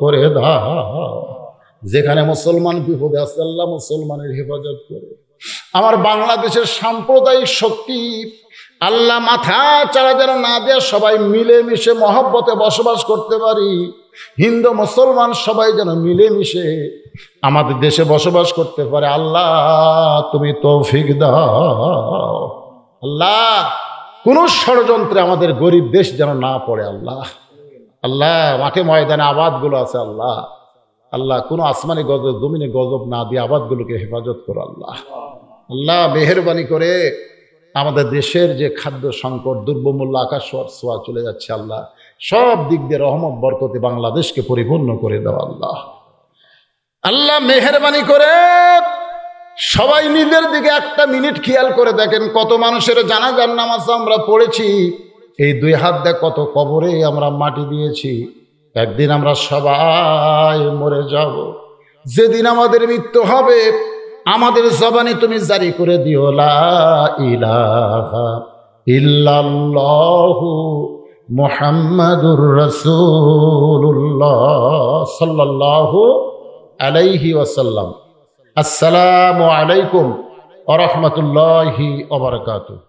করে দাও। যেখানে মুসলমান বিপদে আছে আল্লাহ মুসলমানের হেফাজত করে। আমার বাংলাদেশের সাম্প্রদায়িক শক্তি আল্লাহ মাথা চাড়া যেন না দেয়া, সবাই মিলেমিশে মহব্বতে বসবাস করতে পারি। হিন্দু মুসলমান সবাই যেন মিলেমিশে আমাদের দেশে বসবাস করতে পারে। আল্লাহ তুমি তৌফিক দাও। আল্লাহ কোন ষড়যন্ত্রে আমাদের গরিব দেশ যেন না পড়ে। আল্লাহ আল্লাহ মাঠে ময়দানে আবাদগুলো আছে, আল্লাহ আল্লাহ কোনো আসমানি গজব জমিনে গজব না দিয়ে আবাদগুলোকে হেফাজত করো। আল্লাহ আল্লাহ মেহেরবানি করে আমাদের দেশের যে খাদ্য সংকট, দ্রব্যমূল্য আকাশ ছোঁয়া চলে যাচ্ছে, আল্লাহ সব দিক দিয়ে রহমত বরকতে বাংলাদেশকে পরিপূর্ণ করে দাও। আল্লাহ আল্লাহ মেহেরবানি করে সবাই নিজের দিকে একটা মিনিট খেয়াল করে দেখেন, কত মানুষের জানাজার নামাজ আমরা পড়েছি, এই 2 হাত দিয়ে কত কবরে আমরা মাটি দিয়েছি। একদিন আমরা সবাই মরে যাব। যেদিন আমাদের মৃত্যু হবে আমাদের জবানে তুমি জারি করে দিও লা ইলাহা ইল্লাল্লাহু মুহাম্মাদুর রাসূলুল্লাহ সাল্লাল্লাহু আলাইহি ওয়াসাল্লাম। আসসালামু আলাইকুম ওয়া রাহমাতুল্লাহি ওয়া বারাকাতুহু।